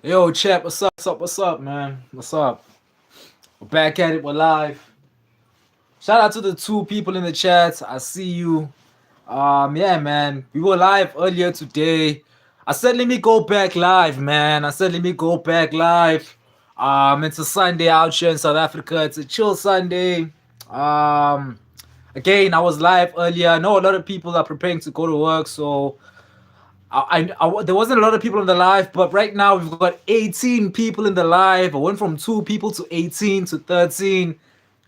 Yo, chat, what's up, man? What's up? We're back at it, we're live. Shout out to the two people in the chat. I see you. Yeah, man. We were live earlier today. I said let me go back live, man. I said let me go back live. It's a Sunday out here in South Africa. It's a chill Sunday. Um, Again, I was live earlier. I know a lot of people are preparing to go to work, so there wasn't a lot of people in the live, but right now we've got 18 people in the live. I went from 2 people to 18 to 13.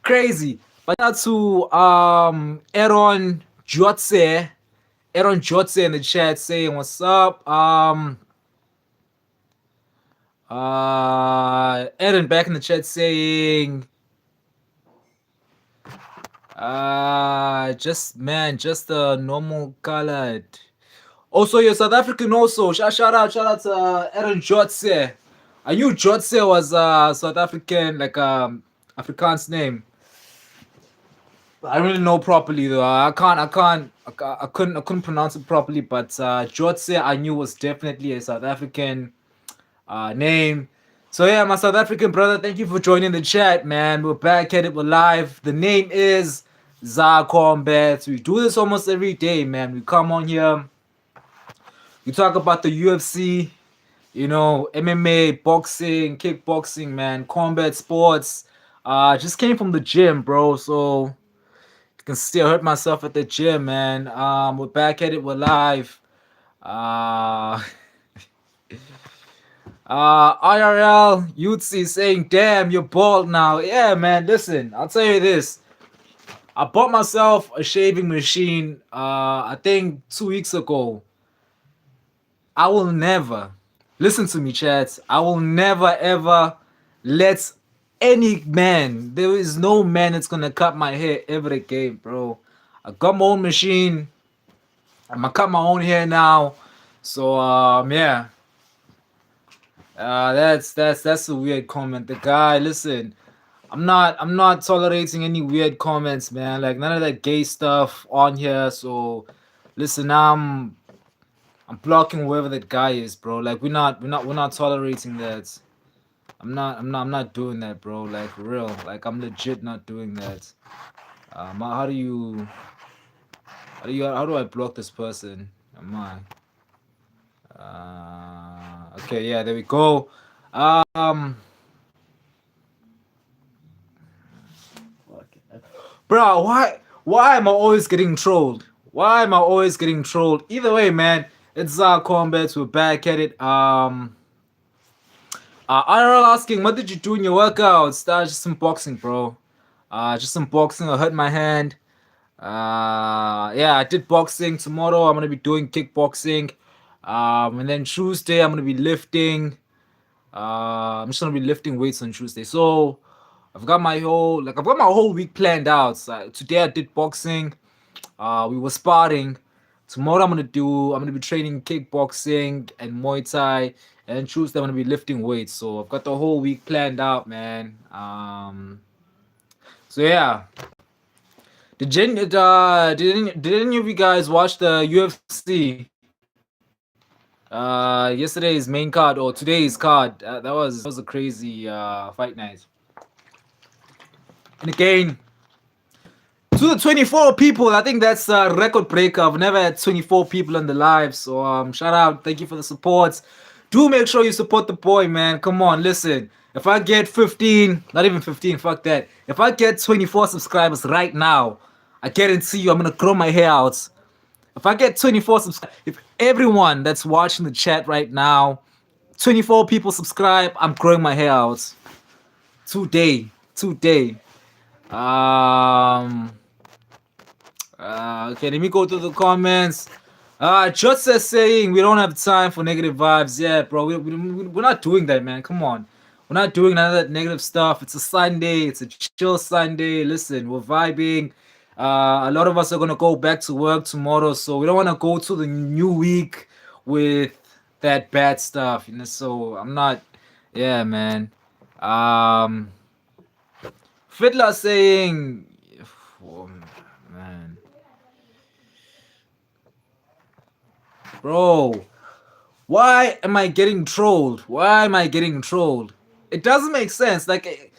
Crazy. But out to Aaron Jotse in the chat saying what's up. Aaron back in the chat saying just a normal colored. Also, you're South African. Also, shout out to Aaron Jotse. I knew Jotse was South African, like Afrikaans name. I don't really know properly though. I couldn't pronounce it properly. But Jotse, I knew was definitely a South African name. So yeah, my South African brother, thank you for joining the chat, man. We're back at it. We're live. The name is Zar-Kombat. We do this almost every day, man. We come on here. We talk about the UFC, MMA, boxing, kickboxing, man, combat sports. Just came from the gym, bro. So you can see I hurt myself at the gym, man. We're back at it. We're live. Uh, IRL Yutzi saying, "Damn, you're bald now." Yeah, man. Listen, I'll tell you this. I bought myself a shaving machine. I think 2 weeks ago. I will never listen to me, chats. I will never ever let any man. There is no man that's gonna cut my hair ever again, bro. I got my own machine. I'm gonna cut my own hair now. So yeah. That's a weird comment. The guy, listen. I'm not tolerating any weird comments, man. Like none of that gay stuff on here. So listen, I'm blocking whoever that guy is, bro. Like we're not tolerating that. I'm not doing that, bro. Like for real. Like I'm legit not doing that. How do I block this person? Am I? Okay, yeah, there we go. Um, bro, why am I always getting trolled? Why am I always getting trolled? Either way, man, it's Zar-Kombat. We're back at it. IRL asking, what did you do in your workouts? Just some boxing, bro. Just some boxing. I hurt my hand. Yeah, I did boxing. Tomorrow I'm gonna be doing kickboxing. And then Tuesday I'm gonna be lifting. I'm just gonna be lifting weights on Tuesday. So I've got my whole week planned out. So, today I did boxing. We were sparring. Tomorrow I'm gonna be training kickboxing and Muay Thai, and Tuesday I'm gonna be lifting weights. So I've got the whole week planned out, man. So yeah. Did any of you guys watch the UFC? Yesterday's main card or today's card. That was a crazy fight night. And again, to the 24 people, I think that's a record breaker. I've never had 24 people on the live. So shout out, thank you for the support. Do make sure you support the boy, man. Come on, listen. If I get 15, not even 15, fuck that. If I get 24 subscribers right now, I guarantee you I'm gonna grow my hair out. If I get 24 subscribers, if everyone that's watching the chat right now, 24 people subscribe, I'm growing my hair out. Today. Um okay, let me go to the comments. Just as saying we don't have time for negative vibes. Yeah, bro, we're not doing that, man. Come on. We're not doing none of that negative stuff. It's a Sunday. It's a chill Sunday. Listen, we're vibing. A lot of us are going to go back to work tomorrow. So we don't want to go to the new week with that bad stuff. So I'm not. Yeah, man. Um, Fiddler saying. Oh, man. Bro, Why am I getting trolled? Why am I getting trolled? It doesn't make sense. Like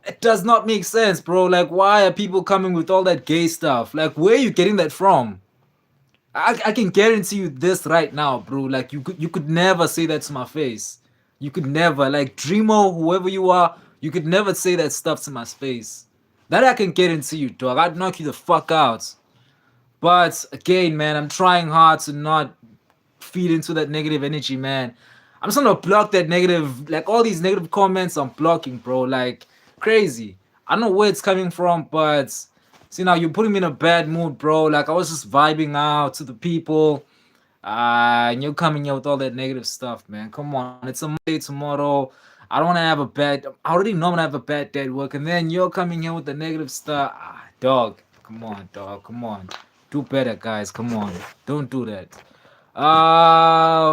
it does not make sense, bro. Like why are people coming with all that gay stuff? Like where are you getting that from? I can guarantee you this right now, bro. Like you could never say that to my face. You could never, like Dreamo, whoever you are, you could never say that stuff to my face. That I can guarantee you, dog. I'd knock you the fuck out. But again, man, I'm trying hard to not feed into that negative energy, man. I'm just gonna block that negative, like all these negative comments. I'm blocking, bro. Like crazy. I don't know where it's coming from, but see now you're putting me in a bad mood, bro. Like I was just vibing out to the people, and you're coming here with all that negative stuff, man. Come on, it's a Monday tomorrow. I don't want to have a bad. I already know I'm gonna have a bad day at work, and then you're coming here with the negative stuff. Dog, come on, dog, come on. Do better, guys. Come on, don't do that.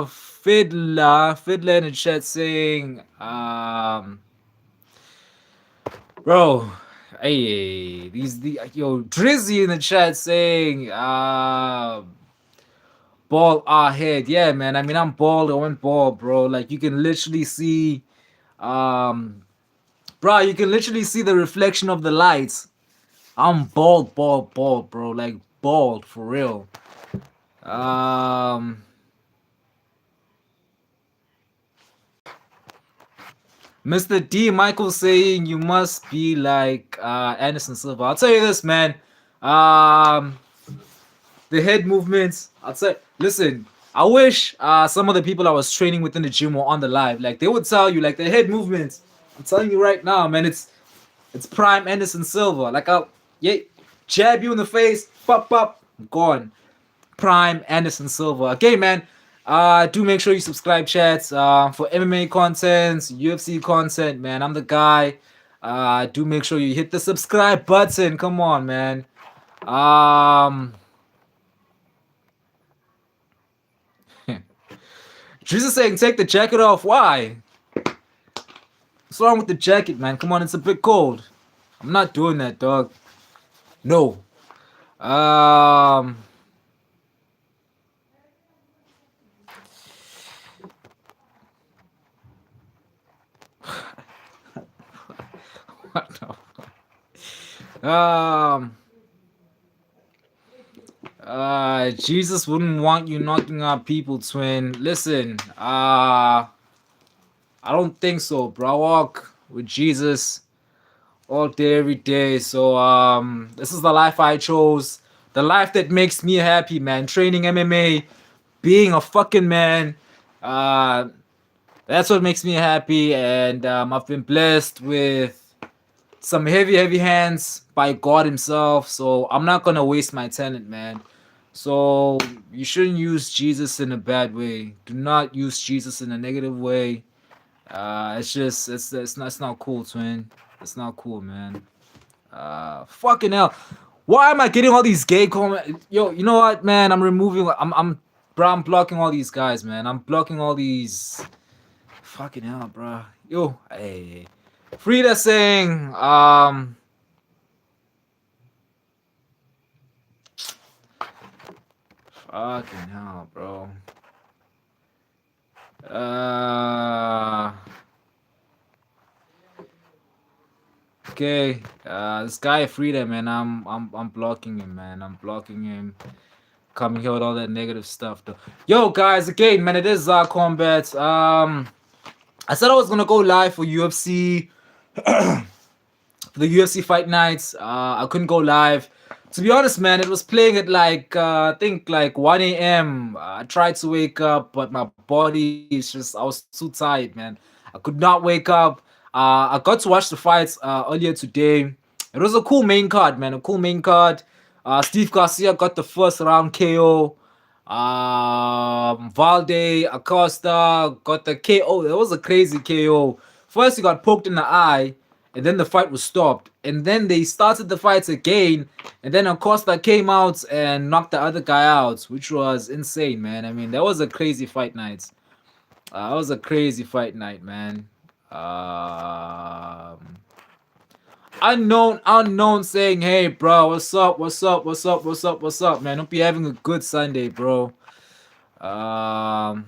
Fiddler in the chat saying, bro, hey, yo, Drizzy in the chat saying, ball ahead. Yeah, man. I mean, I'm bald. I went bald, bro. Like you can literally see, um, bro, you can literally see the reflection of the lights. I'm bald, bald, bald, bro. Like bald for real. Um. Mr. D. Michael saying you must be like Anderson Silva. I'll tell you this, man. Um, the head movements. I'll say, listen. I wish some of the people I was training within the gym were on the live. Like they would tell you, like the head movements. I'm telling you right now, man. It's prime Anderson Silva. Like I'll yeah, jab you in the face, pop, pop, gone. Prime Anderson Silva. Okay, man. Do make sure you subscribe, chats. For MMA content, UFC content, man. I'm the guy. Do make sure you hit the subscribe button. Come on, man. Jesus saying take the jacket off. Why? What's wrong with the jacket, man? Come on, it's a bit cold. I'm not doing that, dog. No. Um. What the fuck? Jesus wouldn't want you knocking out people, twin. Listen, I don't think so, bro. I walk with Jesus all day, every day. So, this is the life I chose. The life that makes me happy, man. Training MMA, being a fucking man. Uh, that's what makes me happy. And I've been blessed with some heavy, heavy hands by God Himself. So I'm not gonna waste my talent, man. So you shouldn't use Jesus in a bad way. Do not use Jesus in a negative way. It's just it's not cool, twin. It's not cool, man. Fucking hell. Why am I getting all these gay comments? Yo, you know what, man? Bro, I'm blocking all these guys, man. I'm blocking all these. Fucking hell, bro. Yo, hey. Frida saying, fucking hell, bro. Okay. This guy Frida, man. I'm blocking him, man. I'm blocking him. Coming here with all that negative stuff, though. Yo, guys, again, man. It is Zar-Kombat. I said I was gonna go live for UFC. For the UFC fight nights. I couldn't go live. To be honest, man, it was playing at like I think like 1 a.m. I tried to wake up, but my body is just I was too tired, man. I could not wake up. I got to watch the fights earlier today. It was a cool main card, man. A cool main card. Steve Garcia got the first round KO. Valde Acosta got the KO. It was a crazy KO. First, he got poked in the eye, and then the fight was stopped. And then they started the fights again, and then Acosta came out and knocked the other guy out, which was insane, man. I mean, that was a crazy fight night. That was a crazy fight night, man. Unknown saying, hey, bro, what's up, what's up, what's up, what's up, what's up, man? Hope you're having a good Sunday, bro. Um,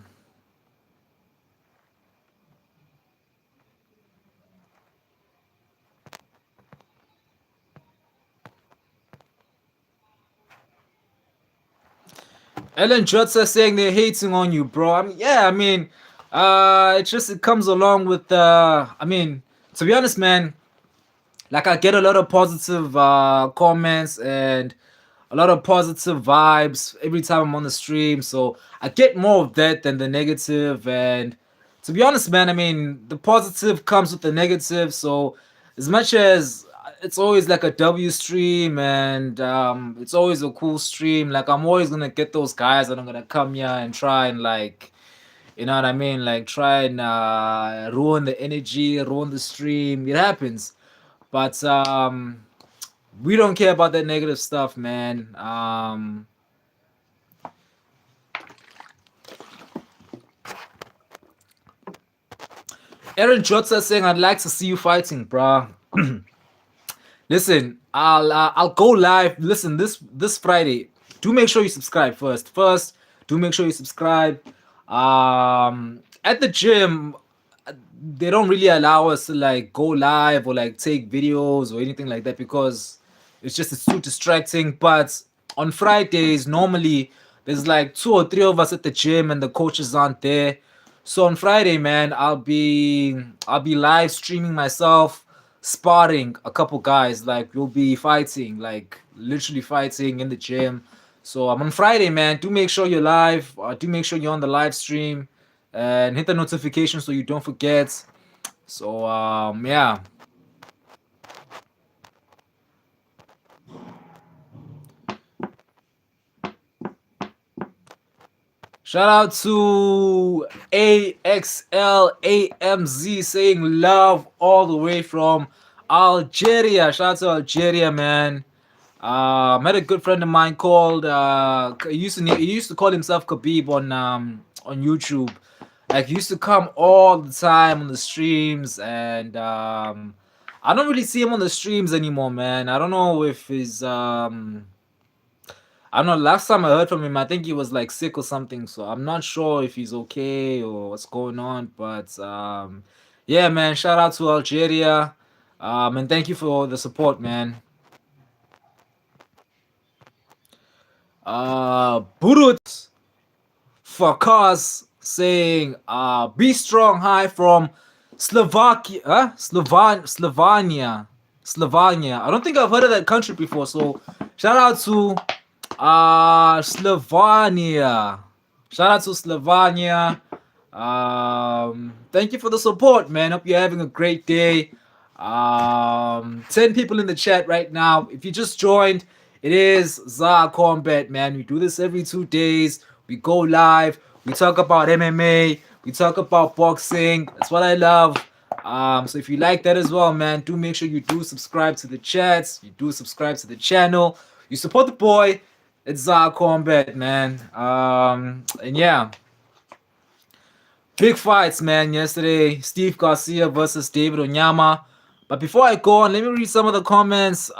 Ellen Jutsa saying they're hating on you, bro. I mean, yeah, I mean, it comes along with I mean, to be honest, man, like I get a lot of positive comments and a lot of positive vibes every time I'm on the stream. So I get more of that than the negative. And to be honest, man, I mean the positive comes with the negative. So as much as it's always like a W stream and it's always a cool stream, like I'm always gonna get those guys that I'm gonna come here and try and like you know what I mean? Like try and ruin the energy, ruin the stream. It happens. But we don't care about that negative stuff, man. Aaron Jotza saying, "I'd like to see you fighting, bruh." Listen, I'll go live. Listen, this Friday. Do make sure you subscribe first. First, do make sure you subscribe. At the gym, they don't really allow us to like go live or like take videos or anything like that because it's too distracting. But on Fridays, normally there's like two or three of us at the gym and the coaches aren't there. So on Friday, man, I'll be live streaming myself, sparring a couple guys. Like we'll be fighting, like literally fighting in the gym. So I'm on Friday, man. Do make sure you're live. Do make sure you're on the live stream and hit the notification so you don't forget. So yeah. Shout out to AXLAMZ saying love all the way from Algeria. Shout out to Algeria, man. Met a good friend of mine called he used to call himself Khabib on YouTube. Like he used to come all the time on the streams and I don't really see him on the streams anymore, man. I don't know if he's I don't know. Last time I heard from him, I think he was like sick or something. So I'm not sure if he's okay or what's going on. But yeah, man. Shout out to Algeria, and thank you for the support, man. Burut for cause saying be strong high from Slovakia, Slovenia. I don't think I've heard of that country before. So shout out to Slovenia. Shout out to Slovenia. Thank you for the support, man. Hope you're having a great day. 10 people in the chat right now. If you just joined, it is Zar-Kombat, man. We do this every 2 days. We go live. We talk about MMA. We talk about boxing. That's what I love. So if you like that as well, man, do make sure you do subscribe to the chats. You do subscribe to the channel. You support the boy. It's Zar-Kombat, man. And yeah. Big fights, man, yesterday. Steve Garcia versus David Onyama. But before I go on, let me read some of the comments.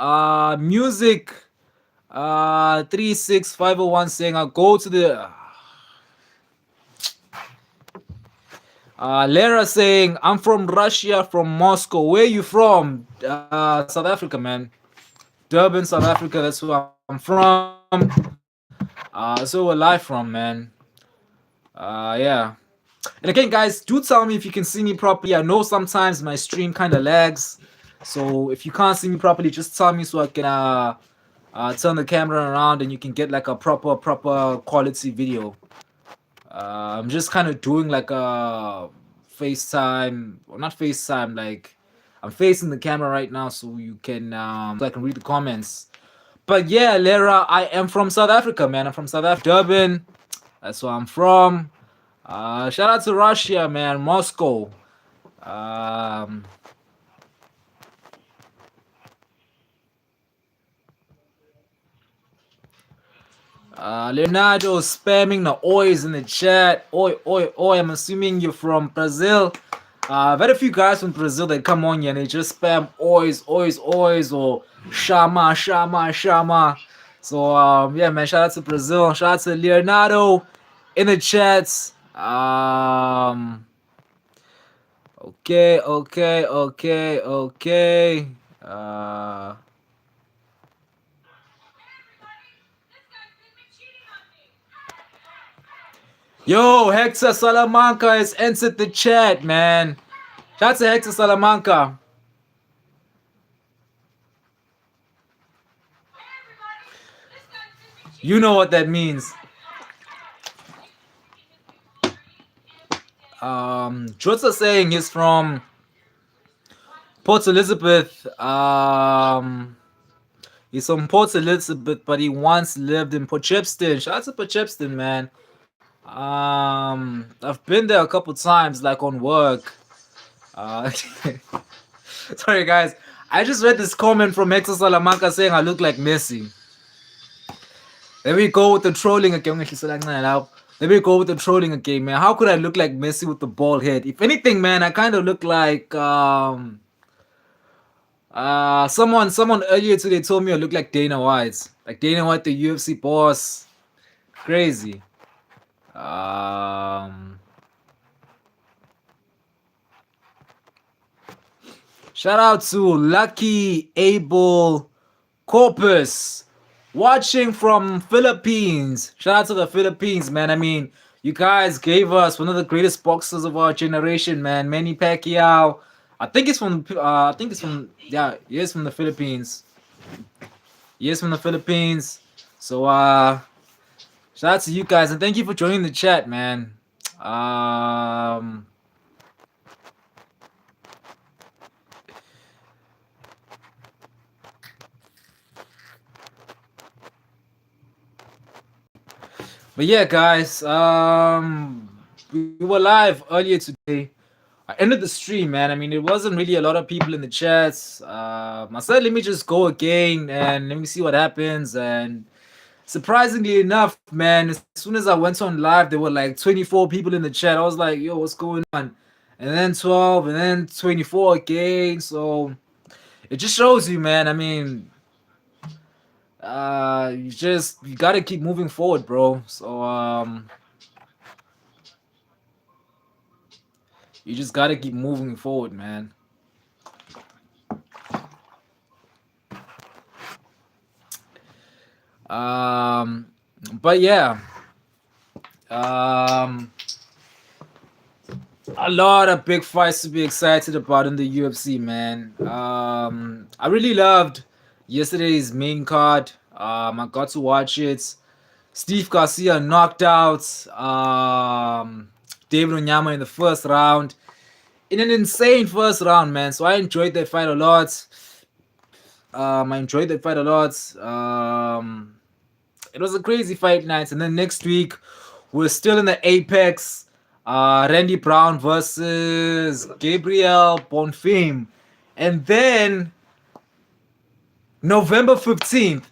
Music 36501 saying I'll go to the Lara saying I'm from Russia, from Moscow. Where you from? South Africa, man. Durban, South Africa. That's where I'm from. That's where we're live from, man. Yeah. And again, guys, do tell me if you can see me properly. I know sometimes my stream kind of lags. So if you can't see me properly, just tell me so I can turn the camera around and you can get like a proper quality video. I'm just kind of doing like a FaceTime, or not FaceTime, like I'm facing the camera right now so you can so I can read the comments. But yeah, Lera, I am from South Africa, man. I'm from South Africa, Durban. That's where I'm from. Shout out to Russia, man, Moscow. Leonardo spamming the oys in the chat. Oi, oi, oi. I'm assuming you're from Brazil. I've had a few guys from Brazil that come on here and they just spam oys, oys, oys, or shama, shama, shama. So, yeah, man, shout out to Brazil. Shout out to Leonardo. in the chats. Okay, okay, okay, okay. Yo, Hector Salamanca has entered the chat, man. Shout out to Hector Salamanca. You know what that means. Jotsa saying he's from Port Elizabeth. He's from Port Elizabeth, but he once lived in Poughkeepsie. Shout out to Poughkeepsie, man. I've been there a couple times, like on work. Uh, sorry, guys. I just read this comment from Hector Salamanca saying I look like Messi. There we go with the trolling again. There we go with the trolling again, man. How could I look like Messi with the bald head? If anything, man, I kind of look like someone earlier today told me I look like Dana White. Like Dana White, the UFC boss. Crazy. Shout out to Lucky Abel Corpus. Watching from Philippines. Shout out to the Philippines, man. I mean, you guys gave us one of the greatest boxers of our generation, man. Manny Pacquiao. I think it's from yeah, he is from the Philippines. He is from the Philippines. So shout out to you guys and thank you for joining the chat, man. But yeah, guys, we were live earlier today. I ended the stream, man. I mean, it wasn't really a lot of people in the chats. I said, let me just go again and let me see what happens. And surprisingly enough, man, as soon as I went on live, there were like 24 people in the chat. I was like, yo, what's going on? And then 12, and then 24 again. So it just shows you, man. I mean, you gotta keep moving forward, bro. So you just gotta keep moving forward, man. But yeah, a lot of big fights to be excited about in the UFC, man. I really loved yesterday's main card. I got to watch it. Steve Garcia knocked out David Onyama in the first round. In an insane first round, man. So I enjoyed that fight a lot. It was a crazy fight night. And then next week, we're still in the Apex. Randy Brown versus Gabriel Bonfim. And then November 15th,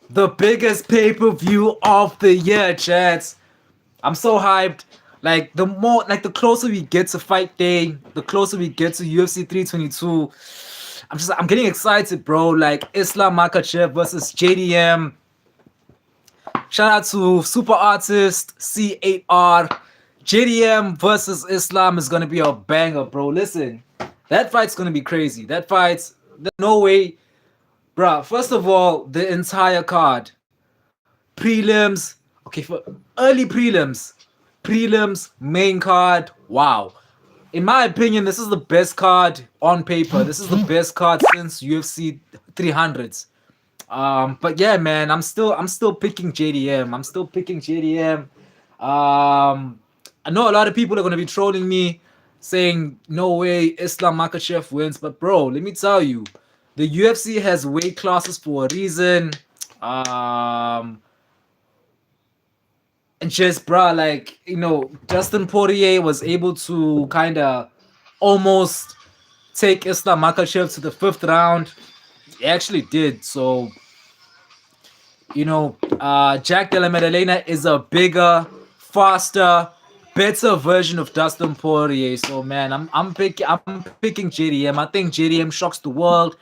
the biggest pay-per-view of the year, chats. I'm so hyped. Like the closer we get to fight day, the closer we get to UFC 322. I'm getting excited, bro. Like Islam Makhachev versus JDM. Shout out to super artist C8R. JDM versus Islam is gonna be a banger, bro. Listen, that fight's gonna be crazy. That fight's there's no way, bro. First of all, the entire card, prelims. Okay, for early prelims, main card. Wow. In my opinion, this is the best card on paper. This is the best card since UFC 300s. But yeah, man, I'm still picking JDM. I know a lot of people are gonna be trolling me, saying no way Islam Makhachev wins. But bro, let me tell you, the UFC has weight classes for a reason. And just bro, like Justin Poirier was able to kind of almost take Islam Makhachev to the 5th round. He actually did. So Jack Della Maddalena is a bigger, faster, better version of Dustin Poirier. So man, I'm picking JDM. I think JDM shocks the world.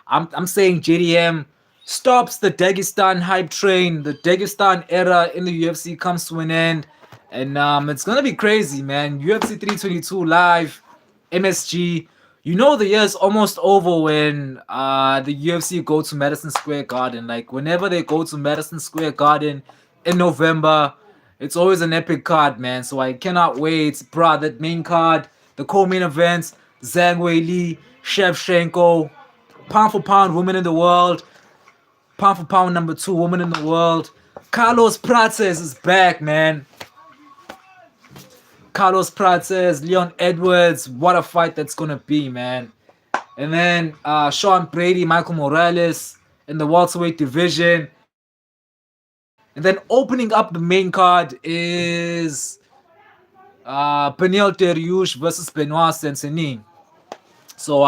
I'm saying JDM stops the Dagestan hype train. The Dagestan era in the UFC comes to an end. And it's gonna be crazy, man. UFC 322 live, MSG. You know the year's almost over when the UFC go to Madison Square Garden. Like whenever they go to Madison Square Garden in November, it's always an epic card, man. So I cannot wait, bruh. That main card, the co-main events, Zhang Weili, Shevchenko, pound for pound woman in the world, pound for pound number 2 woman in the world. Carlos Prates is back, man. Carlos Prates, Leon Edwards. What a fight that's gonna be, man. And then Sean Brady, Michael Morales in the welterweight division. And then opening up the main card is Peniel Dariush versus Benoit Saint-Denis. So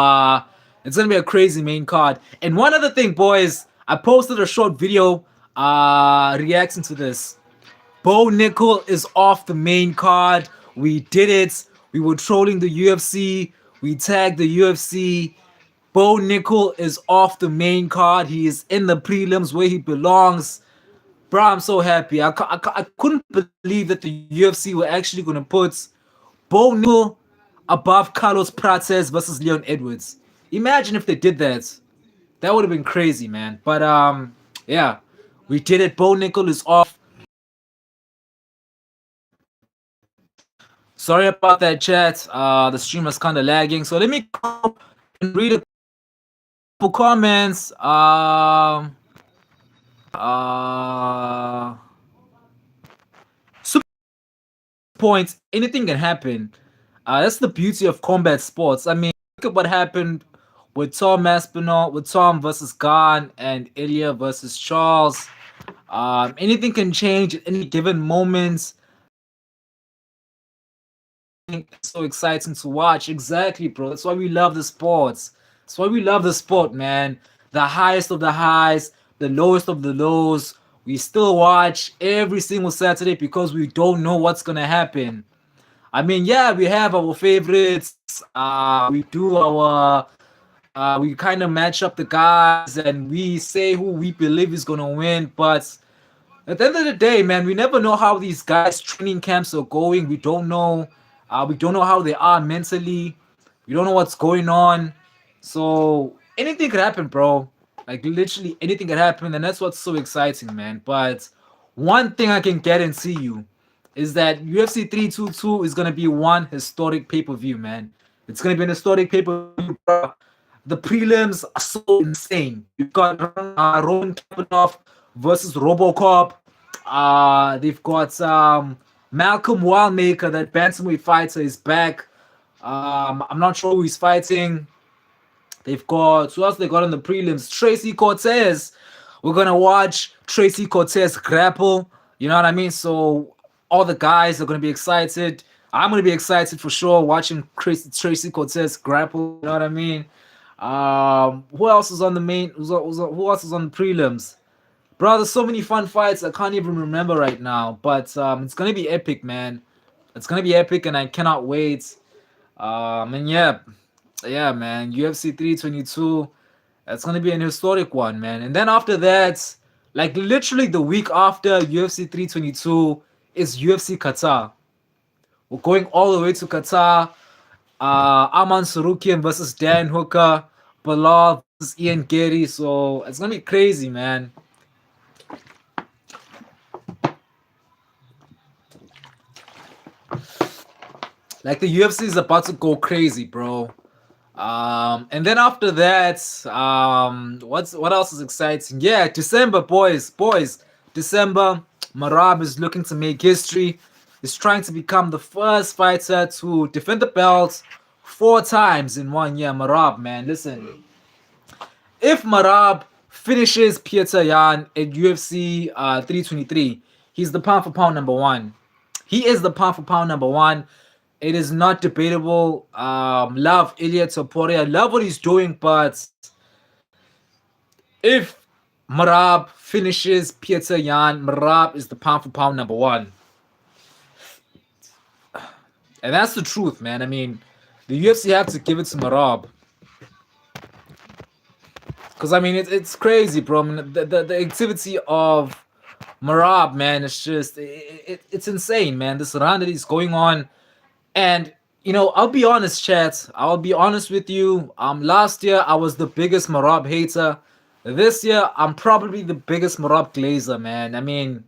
it's gonna be a crazy main card. And one other thing, boys, I posted a short video reacting to this. Bo Nickel is off the main card. We did it. We were trolling the UFC. We tagged the UFC. Bo Nickel is off the main card. He is in the prelims where he belongs. Bro, I'm so happy. I couldn't believe that the UFC were actually going to put Bo Nickel above Carlos Prates versus Leon Edwards. Imagine if they did that. That would have been crazy, man. But yeah, we did it. Bo Nickel is off. Sorry about that, chat. The stream was kind of lagging. So let me go and read a couple comments. Uh, Super points. Anything can happen. That's the beauty of combat sports. I mean, look at what happened with Tom Aspinall, with Tom versus Khan, and Ilya versus Charles. Anything can change at any given moment. It's so exciting to watch. Exactly, bro. That's why we love the sports. That's why we love the sport, man. The highest of the highs, the lowest of the lows. We still watch every single Saturday because we don't know what's gonna happen. I mean, yeah, we have our favorites. We do our we kind of match up the guys and we say who we believe is gonna win. But at the end of the day, man, we never know how these guys' training camps are going. We don't know. We don't know how they are mentally. We don't know what's going on. So anything could happen, bro. Like literally anything could happen, and that's what's so exciting, man. But one thing I can guarantee you is that UFC 322 is gonna be one historic pay-per-view, man. It's gonna be an historic pay-per-view, bro. The prelims are so insane. You've got Roman Kavanagh versus RoboCop. They've got Malcolm Wildmaker, that bantamweight fighter, is back. I'm not sure who he's fighting. They've got who else they got in the prelims? Tracy Cortez. We're gonna watch Tracy Cortez grapple. You know what I mean? So all the guys are gonna be excited. I'm gonna be excited for sure watching Tracy Cortez grapple. You know what I mean? Who else is on the main? Who else is on the prelims? Bro, there's so many fun fights I can't even remember right now. But it's gonna be epic, man. It's gonna be epic, and I cannot wait. And yeah, man. UFC 322. That's gonna be an historic one, man. And then after that, like literally the week after UFC 322 is UFC Qatar. We're going all the way to Qatar. Aman Sarukian versus Dan Hooker, Bilal versus Ian Gary. So it's gonna be crazy, man. Like the UFC is about to go crazy, bro. And then after that, what else is exciting? Yeah, December, boys. December, Marab is looking to make history. He's trying to become the first fighter to defend the belt 4 times in 1 year. Marab, man, listen. If Marab finishes Peter Yan at UFC 323, he's the pound for pound number 1. He is the pound for pound number 1. It is not debatable. Love Ilya Topuria. Love what he's doing, but if Marab finishes Peter Yan, Marab is the pound for pound number 1. And that's the truth, man. I mean, the UFC have to give it to Marab. Because, I mean, it's crazy, bro. I mean, the activity of Marab, man, it's just it's insane, man. This run that is going on, and I'll be honest, chat. I'll be honest with you. Last year I was the biggest Marab hater. This year I'm probably the biggest Marab glazer, man. I mean,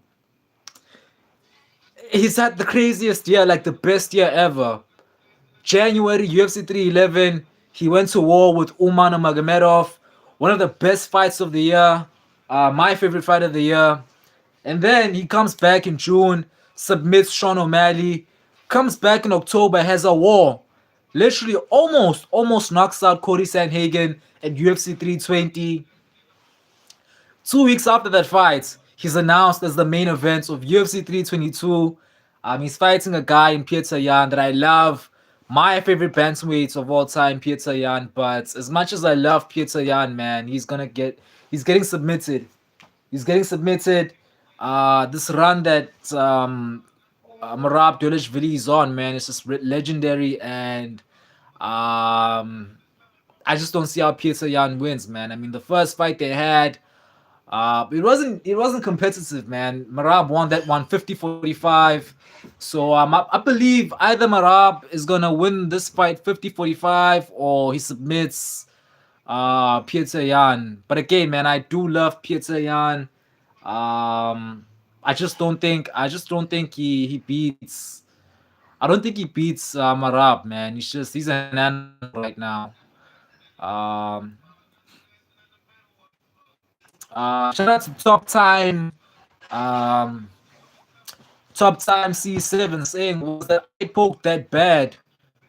he's had the craziest year, like the best year ever. January UFC 311, he went to war with Umar Magomedov, one of the best fights of the year, my favorite fight of the year. And then he comes back in June, submits Sean O'Malley, comes back in October, has a war. Literally almost knocks out Cody Sanhagen at UFC 320. 2 weeks after that fight, he's announced as the main event of UFC 322. He's fighting a guy in Pietr Yan that I love. My favorite bantamweight of all time, Pietr Yan. But as much as I love Pietr Yan, man, he's getting submitted. He's getting submitted. This run that Marab Dvalishvili is on, man, it's just legendary, and I just don't see how Pietr Yan wins, man. I mean, the first fight they had, it wasn't competitive, man. Marab won that one 50-45. So I believe either Marab is gonna win this fight 50-45 or he submits Pietr Yan. But again, man, I do love Pietr Yan. I just don't think he beats. I don't think he beats Marab, man. He's an animal right now. Um, Shout out to um, Top Time C7 saying, was that eye poke that bad?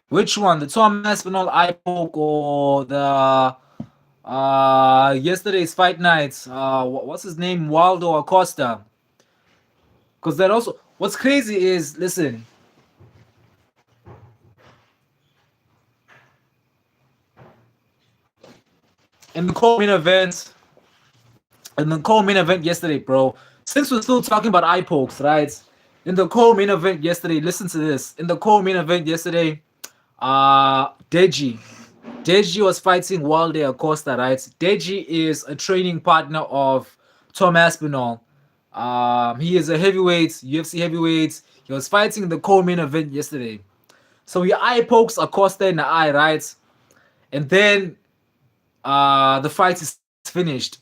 Which one? The Tom Aspinall eye poke or the yesterday's fight nights? What's his name? Waldo Acosta. Because that also, what's crazy is, listen, in the co-main event, yesterday, bro. Since we're still talking about eye pokes, right? In the co-main event yesterday, listen to this. In the co-main event yesterday, Deji. Deji was fighting Walde Acosta, right? Deji is a training partner of Tom Aspinall. He is a heavyweight, UFC heavyweight. He was fighting in the co-main event yesterday. So he eye pokes Acosta in the eye, right? And then the fight is finished.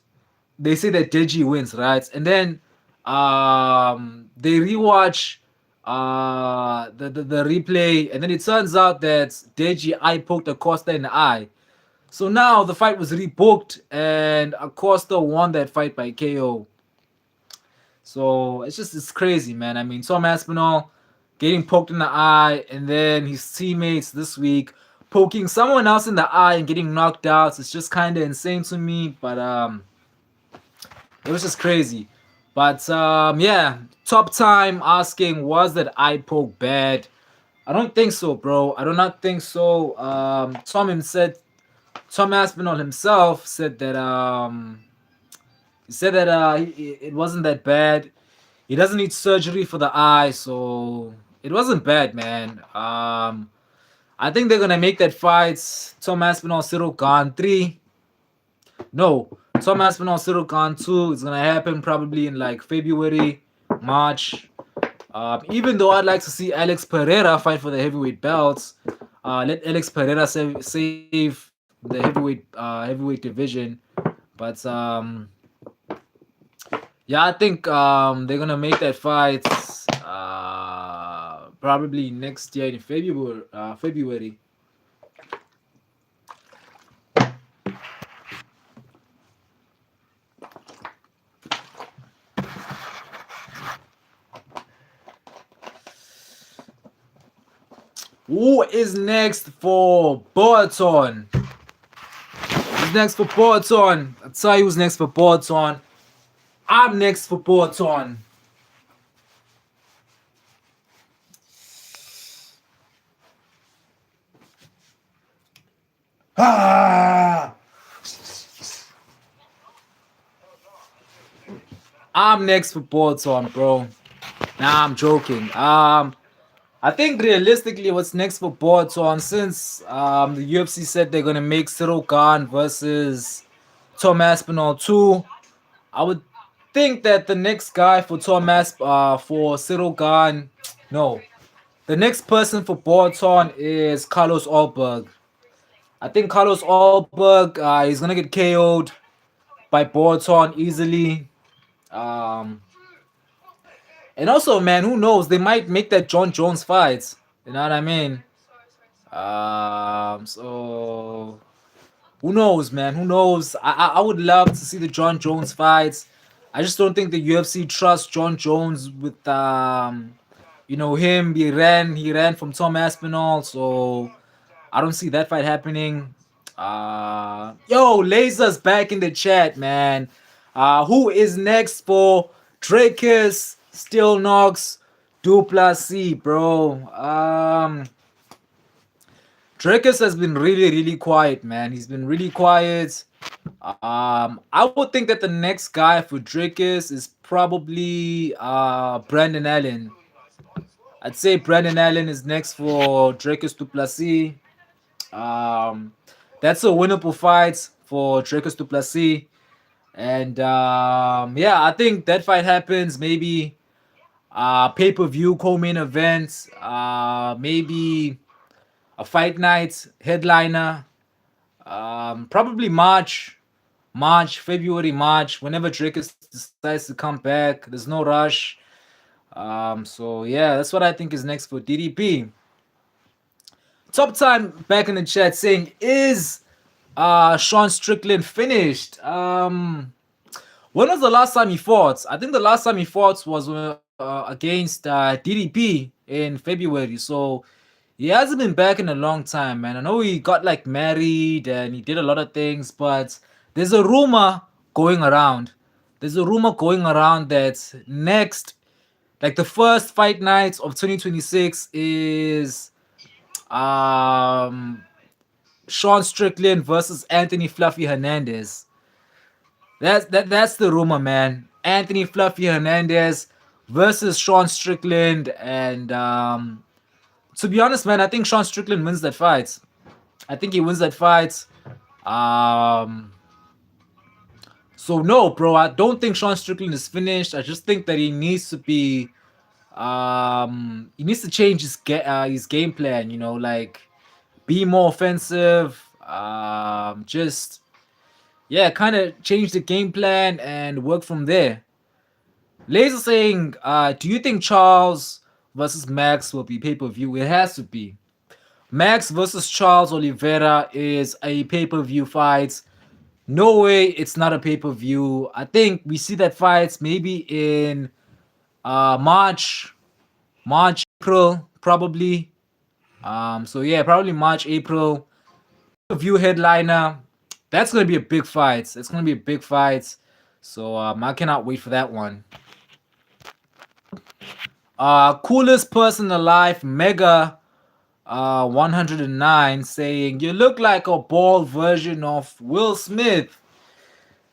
They say that Deji wins, right? And then they rewatch the replay, and then it turns out that Deji eye poked Acosta in the eye. So now the fight was rebooked, and Acosta won that fight by KO. So it's crazy, man. I mean, Tom Aspinall getting poked in the eye, and then his teammates this week poking someone else in the eye and getting knocked out. It's just kind of insane to me, but it was just crazy. But yeah, Top Time asking, was that eye poke bad? I don't think so, bro. I do not think so. Tom Aspinall himself said that it wasn't that bad. He doesn't need surgery for the eye, so it wasn't bad, man. I think they're gonna make that fight Tom Aspinall Cyril Khan 3. No, Tom Aspinall Cyril Khan 2 is gonna happen probably in like February, March. Even though I'd like to see Alex Pereira fight for the heavyweight belts, let Alex Pereira save the heavyweight division. But yeah, I think they're gonna make that fight probably next year in February. February. Who is next for Burton? Who's next for Burton? I'll tell you who's next for Burton. I'm next for Burton. Ah! I'm next for Burton, bro. Nah, I'm joking. I think realistically, what's next for Burton, since the UFC said they're gonna make Cyril Khan versus Tom Aspinall 2, I would think that the next guy for for Cyril Gahn, no, the next person for Bolton is Carlos Alberg. I think Carlos Alberg is gonna get KO'd by Bolton easily. Um, and also, man, who knows? They might make that John Jones fight. You know what I mean? So who knows, man? Who knows? I would love to see the John Jones fights. I just don't think the UFC trusts John Jones with him. He ran from Tom Aspinall, so I don't see that fight happening. Yo, Laser's back in the chat, man. Who is next for Drakus, Still Knox, Duplessis, bro? Drakus has been really, really quiet, man. He's been really quiet. I would think that the next guy for Drakus is probably Brandon Allen. I'd say Brandon Allen is next for Drakus Duplessis. Um, that's a winnable fight for Drakus Duplessis. And yeah, I think that fight happens maybe pay-per-view co-main event, maybe a fight night headliner, probably February, March, whenever Drakus decides to come back. There's no rush. So yeah, that's what I think is next for DDP. Top Time back in the chat saying, is Sean Strickland finished? When was the last time he fought? I think the last time he fought was against DDP in February. So he hasn't been back in a long time, man. I know he got like married and he did a lot of things, but there's a rumor going around. There's a rumor going around that next, like the first fight night of 2026 is um Sean Strickland versus Anthony Fluffy Hernandez. That's the rumor, man. Anthony Fluffy Hernandez versus Sean Strickland, and to be honest, man, I think Sean Strickland wins that fight. I think he wins that fight. Um, so no, bro, I don't think Sean Strickland is finished. I just think that he needs to be, he needs to change his game plan. You know, like be more offensive. Just yeah, kind of change the game plan and work from there. Laser saying, do you think Charles versus Max will be pay-per-view? It has to be. Max versus Charles Oliveira is a pay-per-view fight. No way it's not a pay-per-view. I think we see that fight maybe in March, April, probably. So yeah, probably March, April. View headliner. That's gonna be a big fight. It's gonna be a big fight. So I cannot wait for that one. Coolest person alive, Mega 109, saying, you look like a bald version of Will Smith.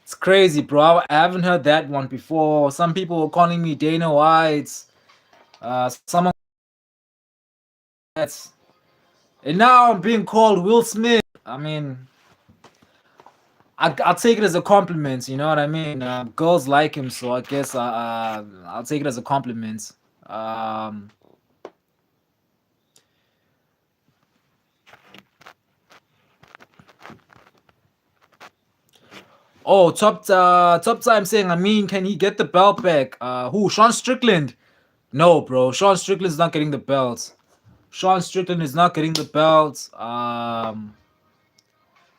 It's crazy, bro. I haven't heard that one before. Some people were calling me Dana White. Someone that's, and now I'm being called Will Smith. I mean, I'll take it as a compliment. You know what I mean? Girls like him, so I guess I'll take it as a compliment. Oh, top time saying, I mean, can he get the belt back? Who? Sean Strickland? No, bro. Sean Strickland's not getting the belt. Sean Strickland is not getting the belt.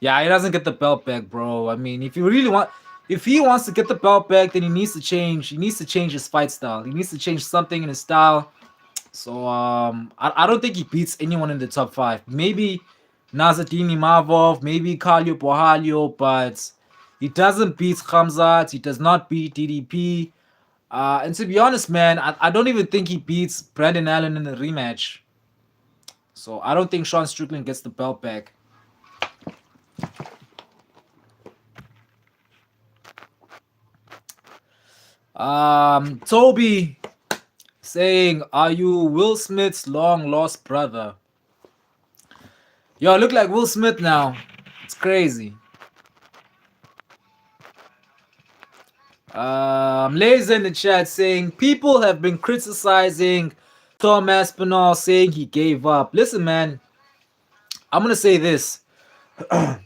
Yeah, he doesn't get the belt back, bro. I mean, if he wants to get the belt back, then he needs to change. He needs to change his fight style. He needs to change something in his style. So I don't think he beats anyone in the top 5. Maybe Nazardini Mavov, maybe Kalio Bohalio, but he doesn't beat Khamzat. He does not beat DDP. And to be honest, man, I don't even think he beats Brandon Allen in the rematch. So I don't think Sean Strickland gets the belt back. Toby saying, are you Will Smith's long lost brother? Yo, I look like Will Smith now. It's crazy. Lays in the chat saying people have been criticizing Tom Aspinall, saying he gave up. Listen, man, I'm gonna say this. I'm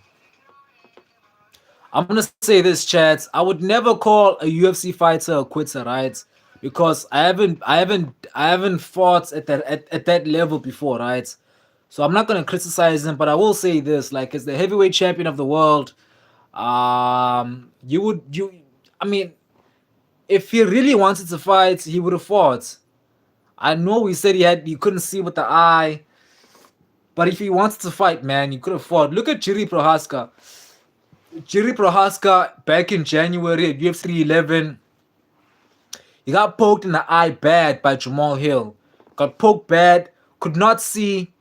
gonna say this, chat. I would never call a UFC fighter a quitter, right? Because I haven't fought at that level before, right? So I'm not gonna criticize him, but I will say this: like, as the heavyweight champion of the world, you would you, I mean, if he really wanted to fight, he would have fought. I know he said he couldn't see with the eye, but if he wanted to fight, man, he could have fought. Look at Jiri Prohaska. Jiri Prohaska back in January at UFC 311, he got poked in the eye bad by Jamal Hill. Got poked bad, could not see,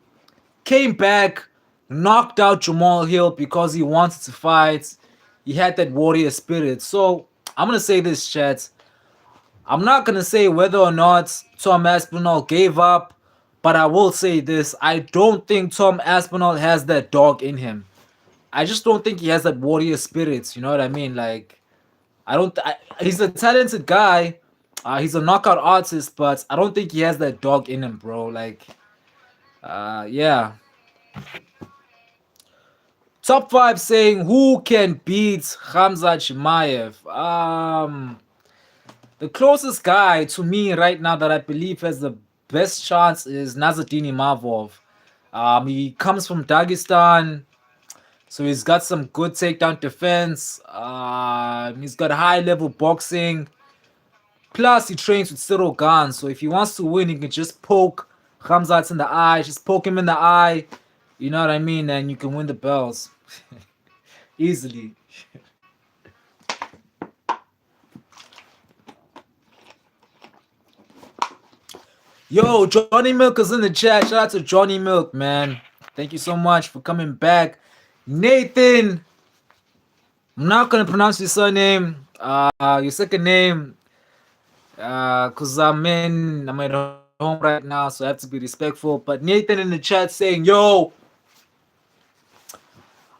came back, knocked out Jamal Hill because he wanted to fight. He had that warrior spirit. So I'm gonna say this, chat. I'm not gonna say whether or not Tom Aspinall gave up, but I will say this: I don't think Tom Aspinall has that dog in him. I just don't think he has that warrior spirit. You know what I mean? Like, I don't. He's a talented guy. He's a knockout artist, but I don't think he has that dog in him, bro. Like, yeah. Top five saying who can beat Hamza Chimaev. The closest guy to me right now that I believe has the best chance is Nazardini Imavov. He comes from Dagestan, so he's got some good takedown defense. He's got high level boxing. Plus, he trains with Cyril Gane, so if he wants to win, he can just poke Khamzat in the eye, just poke him in the eye. You know what I mean? And you can win the bells easily. Yo, Johnny Milk is in the chat. Shout out to Johnny Milk, man. Thank you so much for coming back. Nathan, I'm not gonna pronounce your surname. Your second name, cause I'm at home right now, so I have to be respectful. But Nathan in the chat saying, "Yo,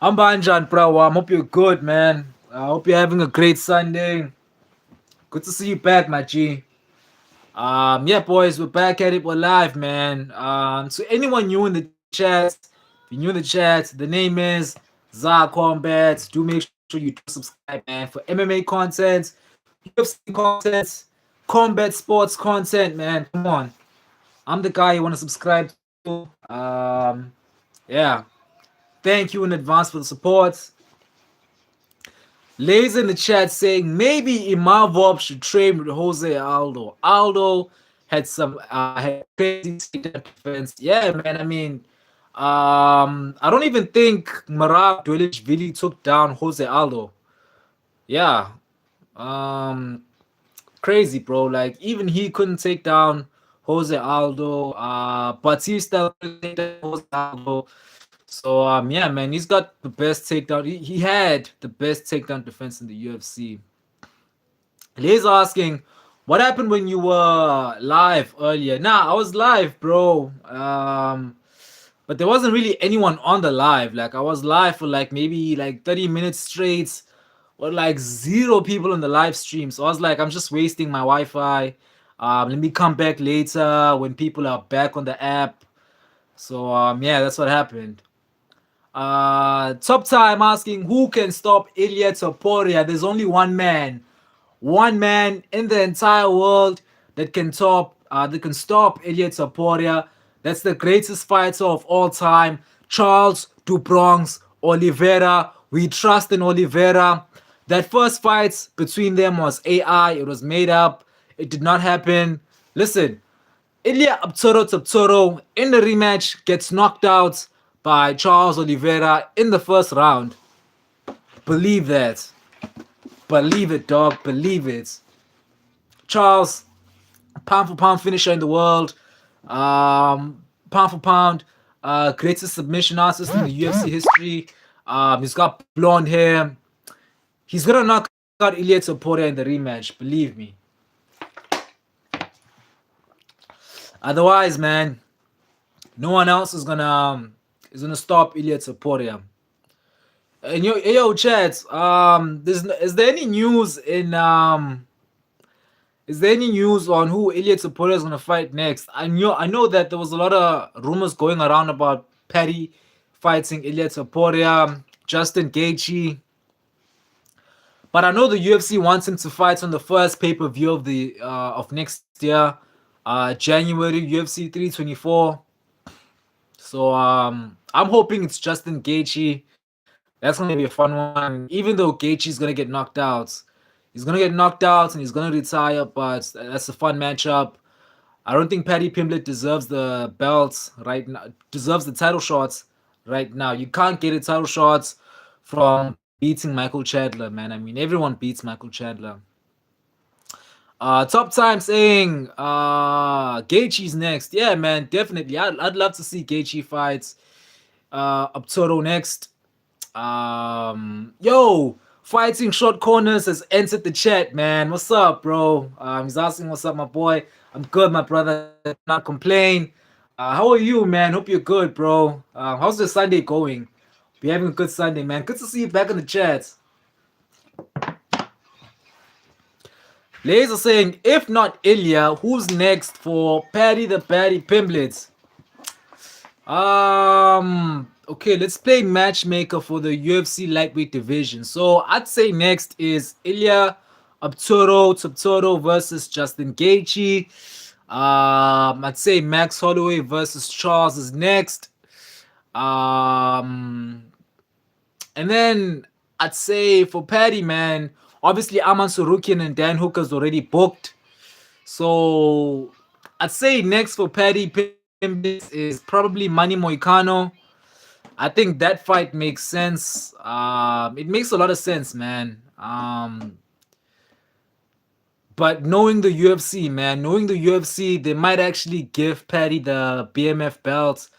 I'm Banjan, bro. I hope you're good, man. I hope you're having a great Sunday. Good to see you back, my G." Yeah, boys, we're back at it. We're live, man. So anyone new in the chat, if you're new in the chat, the name is Zar-Kombat. Do make sure you do subscribe, man, for MMA content, UFC content, combat sports content, man. Come on. I'm the guy you want to subscribe to. Yeah. Thank you in advance for the support. Lays in the chat saying maybe Imavov should train with Jose Aldo. Aldo had crazy takedown defense. Yeah, man. I mean, I don't even think Marab Dwelishvili took down Jose Aldo. Yeah. Um, Crazy, bro. Like, even he couldn't take down Jose Aldo. Batista couldn't take down Jose Aldo. So yeah, man, he's got the best takedown. He had the best takedown defense in the UFC. He's asking, what happened when you were live earlier? Nah, I was live, bro. But there wasn't really anyone on the live. Like, I was live for like maybe like 30 minutes straight, with like zero people on the live stream. So I was like, I'm just wasting my Wi-Fi. Let me come back later when people are back on the app. So yeah, that's what happened. Top time asking who can stop Ilya Topuria. There's only one man in the entire world that can stop Ilya Topuria. That's the greatest fighter of all time, Charles do Bronx Oliveira. We trust in Oliveira. That first fight between them was AI. It was made up. It did not happen. Listen, Ilya Toptoro in the rematch gets knocked out by Charles Oliveira in the first round. Believe that. Believe it, dog. Believe it. Charles, pound for pound finisher in the world. Pound for pound, greatest submission artist in the UFC history. He's got blonde hair. He's gonna knock out Ilya Topuria in the rematch. Believe me. Otherwise, man, no one else is gonna stop Ilya Topuria. And yo, chat. Is there any news in Is there any news on who Ilya Topuria is gonna fight next? I know that there was a lot of rumors going around about Paddy fighting Ilya Topuria, Justin Gaethje, but I know the UFC wants him to fight on the first pay per view of next year, January UFC 324. So I'm hoping it's Justin Gaethje. That's gonna be a fun one. Even though Gaethje's gonna get knocked out, he's gonna get knocked out and he's gonna retire. But that's a fun matchup. I don't think Paddy Pimblett deserves the belts right now. Deserves the title shots right now. You can't get a title shots from beating Michael Chandler, man. I mean, everyone beats Michael Chandler. Top time saying Gaethje's next. Yeah, man, definitely. I'd love to see Gaethje fights Abtoro next. Yo, fighting short corners has entered the chat, man. What's up, bro? He's asking what's up, my boy. I'm good, my brother. Not complain. How are you, man? Hope you're good, bro. How's the Sunday going? Be having a good Sunday, man. Good to see you back in the chat. Laser saying, if not Ilya, who's next for Paddy the Paddy Pimblets? Okay, let's play matchmaker for the UFC lightweight division. So I'd say next is Ilya Abturo versus Justin Gaethje. I'd say Max Holloway versus Charles is next. And then I'd say for Paddy, man, obviously Aman Sarukian and Dan Hooker's already booked. So I'd say next for Paddy Pimblett is probably Manny Moicano. I think that fight makes sense. It makes a lot of sense, man. But knowing the UFC, man, knowing the UFC, they might actually give Paddy the BMF belt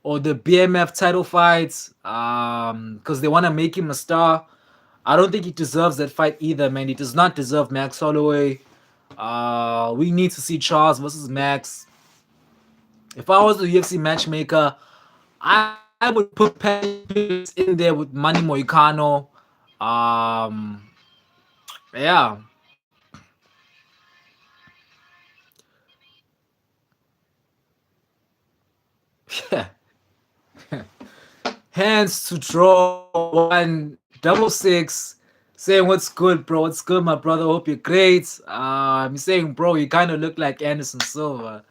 or the BMF title fights because they want to make him a star. I don't think he deserves that fight either, man. He does not deserve Max Holloway. We need to see Charles versus Max. If I was the UFC matchmaker, I would put Paddy in there with Manny Moicano. Um, yeah. Hands to draw one double six. Saying what's good, bro? What's good, my brother? Hope you're great. He's saying, bro, you kind of look like Anderson Silva.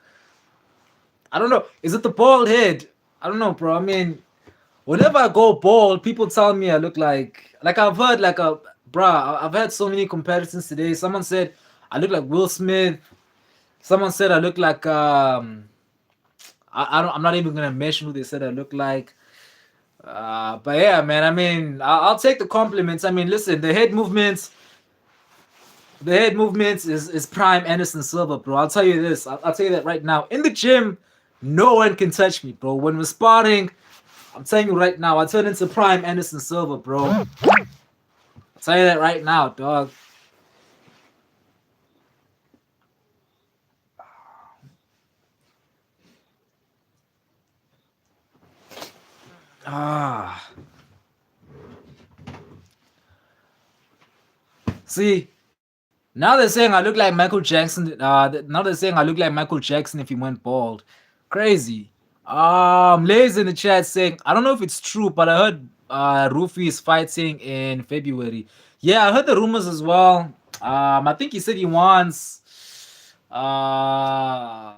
I don't know. Is it the bald head? I don't know, bro. I mean, whenever I go bald, people tell me I look like I've heard like a bruh. I've had so many comparisons today. Someone said I look like Will Smith. Someone said I look like I don't. I'm not even gonna mention who they said I look like. But yeah, man. I mean, I'll take the compliments. I mean, listen, the head movements is prime Anderson Silva, bro. I'll tell you this. I'll tell you that right now. In the gym, no one can touch me, bro. When we're sparring, I'm telling you right now, I turn into prime Anderson Silva, bro. I'll tell you that right now, dog. Ah, see, now they're saying I look like Michael Jackson. Now they're saying I look like Michael Jackson if he went bald. Crazy. Lay's in the chat saying I don't know if it's true, but I heard Rufy is fighting in February. Yeah, I heard the rumors as well. I think he said he wants uh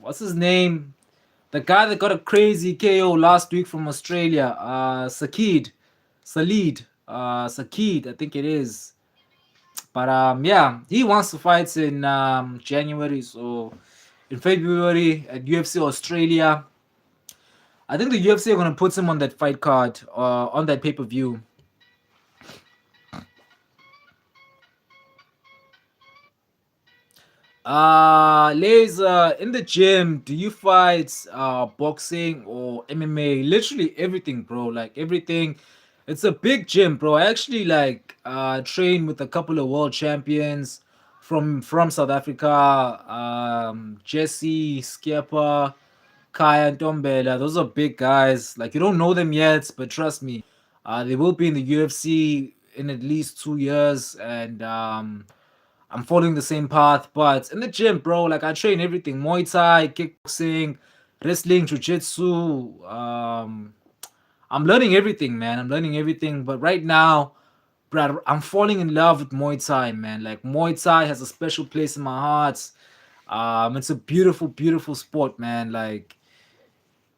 what's his name? The guy that got a crazy KO last week from Australia, Sakid, I think it is. But yeah, he wants to fight in January, so in February at UFC Australia. I think the UFC are gonna put him on that fight card, on that pay per view. Laser in the gym. Do you fight boxing or MMA? Literally everything, bro. Like everything. It's a big gym, bro. I actually like train with a couple of world champions from South Africa. Jesse Skipper, Kaya and Tombela. Those are big guys. Like you don't know them yet, but trust me. They will be in the UFC in at least 2 years, and I'm following the same path. But in the gym, bro, like I train everything: Muay Thai, kickboxing, wrestling, jiu-jitsu. I'm learning everything, man. I'm learning everything. But right now, bro, I'm falling in love with Muay Thai, man. Like Muay Thai has a special place in my heart. It's a beautiful, beautiful sport, man. Like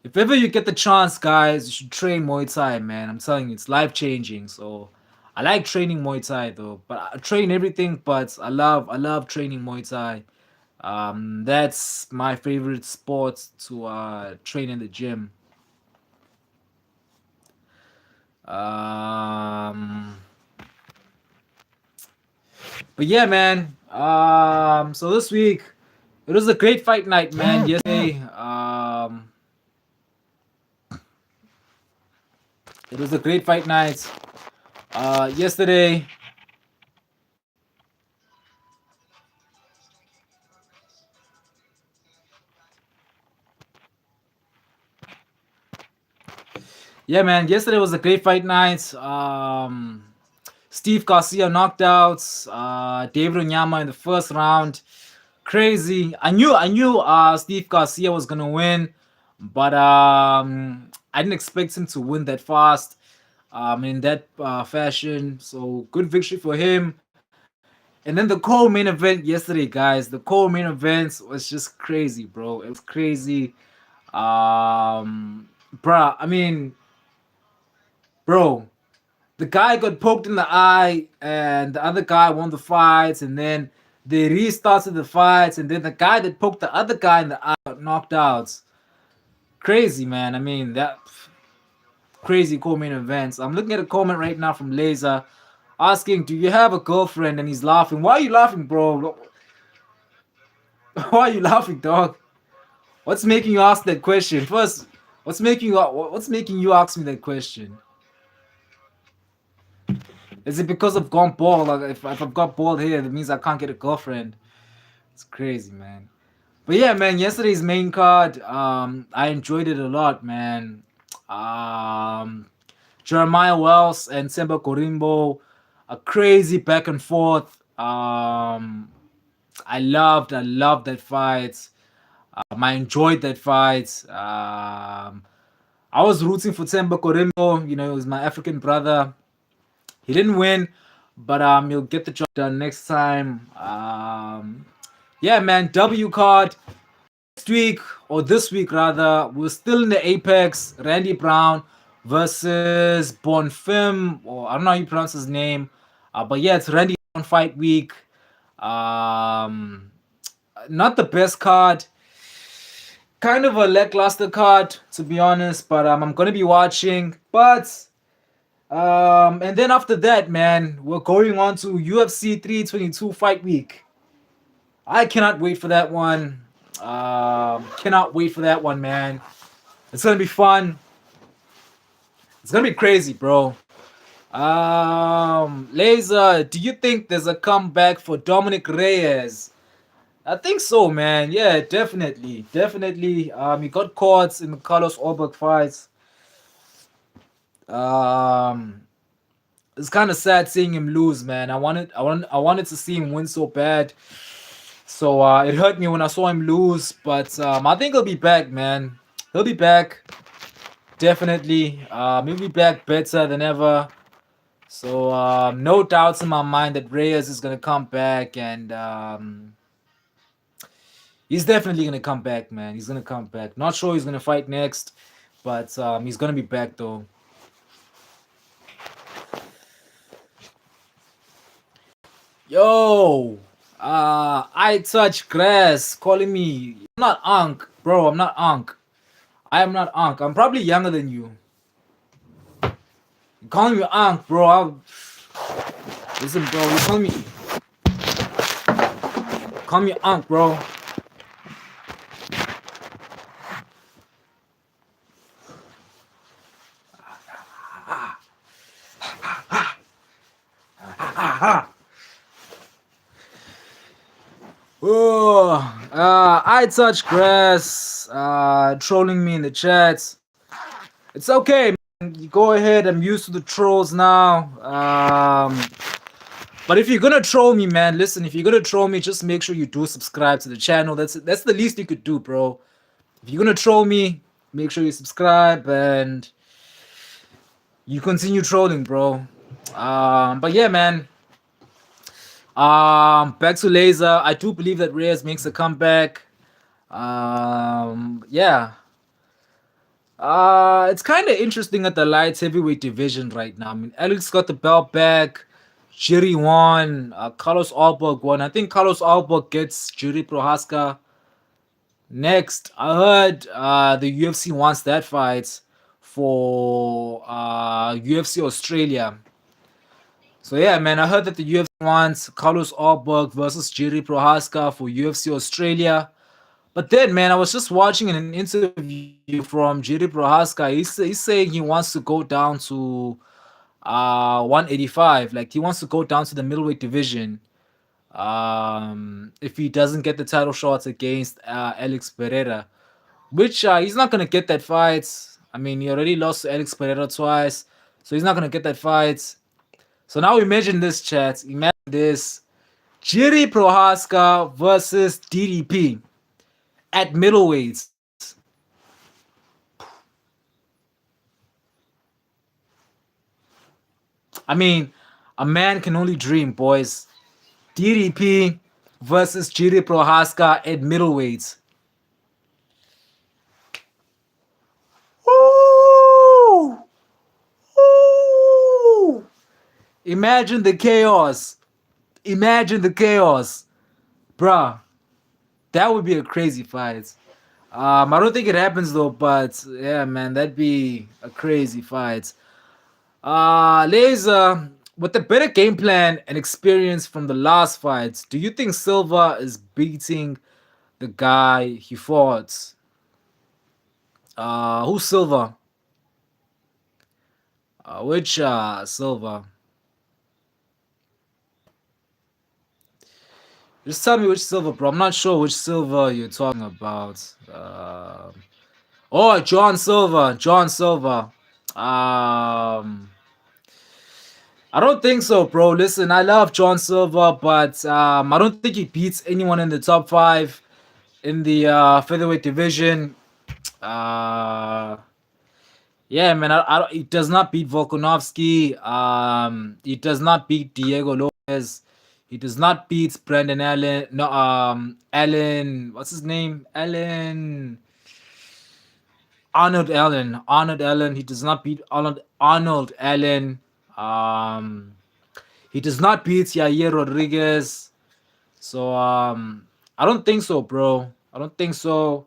if ever you get the chance, guys, you should train Muay Thai, man. I'm telling you, it's life changing. So I like training Muay Thai though, but I train everything. But I love training Muay Thai. That's my favorite sport to train in the gym. Um, but yeah, man. So this week it was a great fight night, man. Yesterday, it was a great fight night. Yesterday, yeah, man. Yesterday was a great fight night. Steve Garcia knocked out David Onyama in the first round. Crazy. I knew Steve Garcia was gonna win, but I didn't expect him to win that fast. In that fashion. So good victory for him. And then the co-main event yesterday, guys. The co-main event was just crazy, bro. It was crazy. Bruh, I mean, bro, the guy got poked in the eye, and the other guy won the fights, and then they restarted the fights, and then the guy that poked the other guy in the eye got knocked out. Crazy, man. I mean, that crazy co-main events. I'm looking at a comment right now from Laser asking, "Do you have a girlfriend?" And he's laughing. Why are you laughing, bro? Why are you laughing, dog? What's making you ask that question? First, what's making you ask me that question? Is it because I've gone bald? Like if I've got bald hair, that means I can't get a girlfriend. It's crazy, man. But yeah, man, yesterday's main card, I enjoyed it a lot, man. Um, Jeremiah Wells and Semba Korimbo, a crazy back and forth. I loved that fight. I enjoyed that fight. I was rooting for Semba Korimbo. You know, he was my African brother. He didn't win, but he'll get the job done next time. Yeah, man, W card next week or this week rather. We're still in the Apex. Randy Brown versus Bonfim, or I don't know how you pronounce his name, but yeah, it's Randy Brown fight week. Um, Not the best card. Kind of a lackluster card, to be honest, but I'm gonna be watching. But and then after that, man, we're going on to UFC 322 fight week. I cannot wait for that one. Cannot wait for that one, man. It's gonna be fun. It's gonna be crazy, bro. Laser, do you think there's a comeback for Dominic Reyes? I think so, man. Yeah, definitely, definitely. He got caught in the Carlos Ulberg fights. Um, it's kind of sad seeing him lose, man. I wanted to see him win so bad. So it hurt me when I saw him lose, but I think he'll be back, man. He'll be back, definitely. He'll be back better than ever. So no doubts in my mind that Reyes is gonna come back, and he's definitely gonna come back, man. He's gonna come back. Not sure he's gonna fight next, but he's gonna be back though. Yo, I touch grass, calling me. I'm not Ankh, bro. I'm not Ankh. I am not Ankh. I'm probably younger than you. You calling me Ankh, bro? Listen, bro. You call me Ankh, bro. Oh, I touch grass. Trolling me in the chat. It's okay. You go ahead. I'm used to the trolls now. But if you're gonna troll me, man, listen. If you're gonna troll me, just make sure you do subscribe to the channel. That's the least you could do, bro. If you're gonna troll me, make sure you subscribe and you continue trolling, bro. But yeah, man. Back to Laser. I do believe that Reyes makes a comeback. Yeah. It's kind of interesting at the light heavyweight division right now. I mean, Alex got the belt back. Jiri won. Carlos Alberg won. I think Carlos Alberg gets Jiri Prohaska next. I heard the UFC wants that fight for UFC Australia. So yeah, man, I heard that the UFC wants Carlos Alberg versus Jiri Prohaska for UFC Australia. But then, man, I was just watching an interview from Jiri Prohaska. He's saying he wants to go down to 185. Like he wants to go down to the middleweight division. If he doesn't get the title shots against Alex Pereira, which he's not gonna get that fight. I mean, he already lost to Alex Pereira twice, so he's not gonna get that fight. So now imagine this, chat. Imagine this: Jiri Prohaska versus DDP at middleweights. I mean, a man can only dream, boys. DDP versus Jiri Prohaska at middleweights. Woo! Woo! Imagine the chaos. Imagine the chaos. Bruh, that would be a crazy fight. I don't think it happens though, but yeah, man, that'd be a crazy fight. Laser, with the better game plan and experience from the last fights, do you think Silva is beating the guy he fought? Who's Silva? Which Silva? Just tell me which Silva, bro. I'm not sure which Silva you're talking about. Oh, John Silva. John Silva. I don't think so, bro. Listen, I love John Silva, but I don't think he beats anyone in the top five in the featherweight division. Uh, yeah, man, he does not beat Volkanovski. He does not beat Diego Lopez. He does not beat Brandon Allen. No, Allen. What's his name? Arnold Allen. Arnold Allen. He does not beat Arnold Allen. He does not beat Yair Rodriguez. So I don't think so, bro. I don't think so.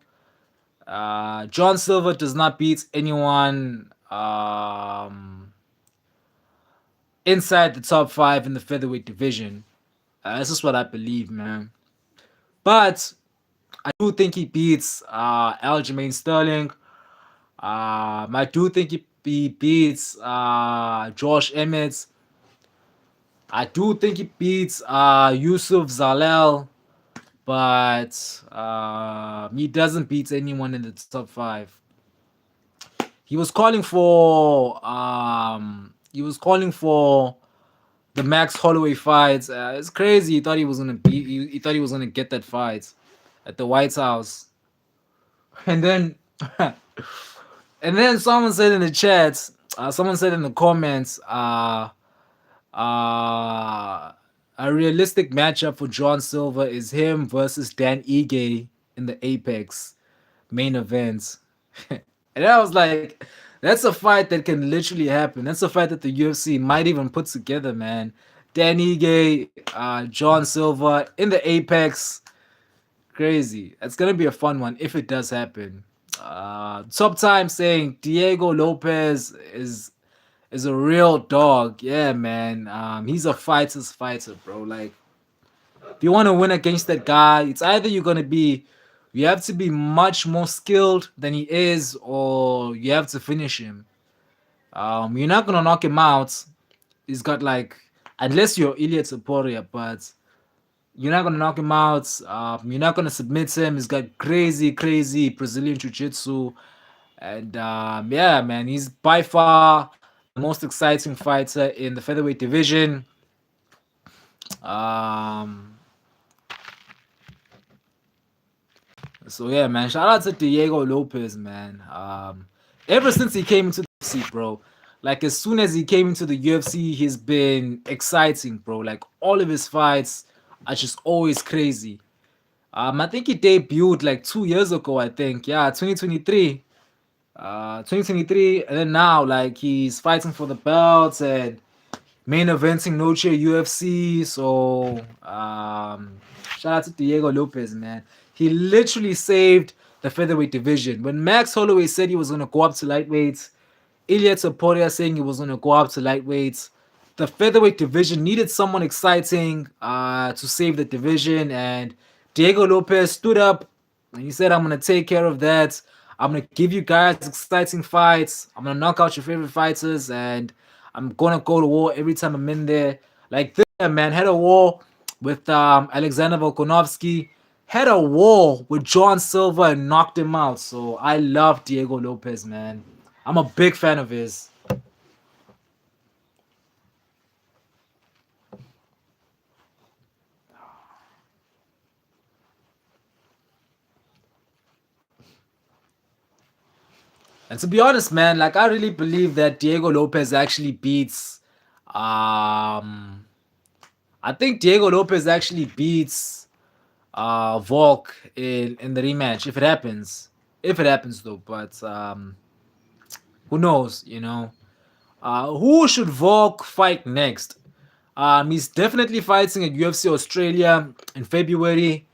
John Silva does not beat anyone inside the top five in the featherweight division. This is what I believe, man. But I do think he beats Aljamain Sterling. I do think he beats Josh Emmett. I do think he beats Yusuf Zalel, but he doesn't beat anyone in the top five. He was calling for the Max Holloway fight. It's crazy. He thought he was gonna beat. He thought he was gonna get that fight at the White House, and then and then someone said in the chat, someone said in the comments, a realistic matchup for John Silva is him versus Dan Ige in the Apex main event. And I was like, that's a fight that can literally happen. That's a fight that the UFC might even put together, man. Dan Ige, John Silva in the Apex. Crazy. It's gonna be a fun one if it does happen. Top time saying Diego Lopez is a real dog. Yeah, man. He's a fighter's fighter, bro. Like, if you want to win against that guy, it's either you have to be much more skilled than he is, or you have to finish him. You're not gonna knock him out. He's got like, unless you're Ilya Topuria, but you're not gonna knock him out. You're not gonna submit him. He's got crazy, crazy Brazilian jiu-jitsu, And yeah, man, he's by far the most exciting fighter in the featherweight division. Um, so yeah, man, shout out to Diego Lopez, man. Ever since he came into the UFC, bro, like as soon as he came into the UFC, he's been exciting, bro. Like all of his fights are just always crazy. I think he debuted like 2 years ago. I think, yeah, 2023. 2023, and then now like he's fighting for the belts and main eventing Noche UFC. So shout out to Diego Lopez, man. He literally saved the featherweight division. When Max Holloway said he was gonna go up to lightweights, Ilya Topuria saying he was gonna go up to lightweights, the featherweight division needed someone exciting to save the division, and Diego Lopez stood up and he said, "I'm gonna take care of that. I'm gonna give you guys exciting fights. I'm gonna knock out your favorite fighters, and I'm gonna go to war every time I'm in there." Like this man had a war with Alexander Volkanovski, had a war with John Silver and knocked him out. So I love Diego Lopez, man. I'm a big fan of his. And to be honest, man, like I really believe that Diego Lopez actually beats I think Diego Lopez actually beats Volk in the rematch if it happens. If it happens though, but who knows, you know. Who should Volk fight next? He's definitely fighting at UFC Australia in February.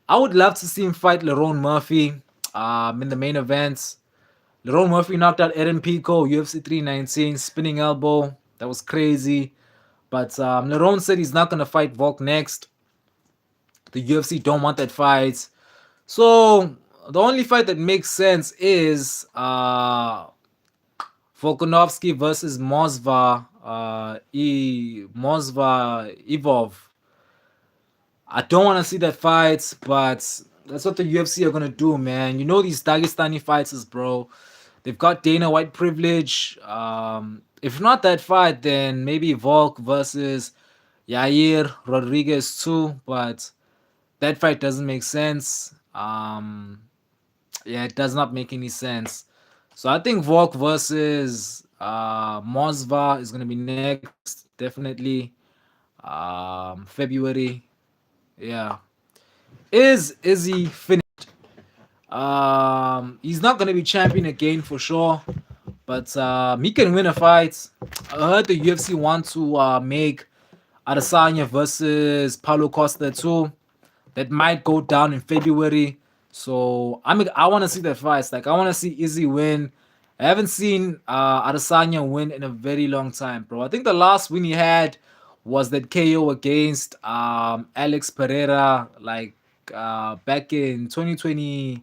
I would love to see him fight Lerone Murphy in the main events. Lerone Murphy knocked out Eden Pico, UFC 319, spinning elbow. That was crazy. But Lerone said he's not going to fight Volk next. The UFC don't want that fight. So the only fight that makes sense is Volkanovski versus Mosva Evov. I don't want to see that fight, but that's what the UFC are gonna do, man. You know these Dagestani fighters, bro. They've got Dana White privilege. If not that fight, then maybe Volk versus Yair Rodriguez too. But that fight doesn't make sense. Yeah, it does not make any sense. So I think Volk versus Mosva is gonna be next, definitely. February. Yeah. Is he finished? He's not gonna be champion again for sure, but he can win a fight. I heard the UFC want to make Adesanya versus Paulo Costa too. That might go down in February. So I want to see that fight. Like I want to see Izzy win. I haven't seen Adesanya win in a very long time, bro. I think the last win he had was that KO against Alex Pereira, like back in 2020.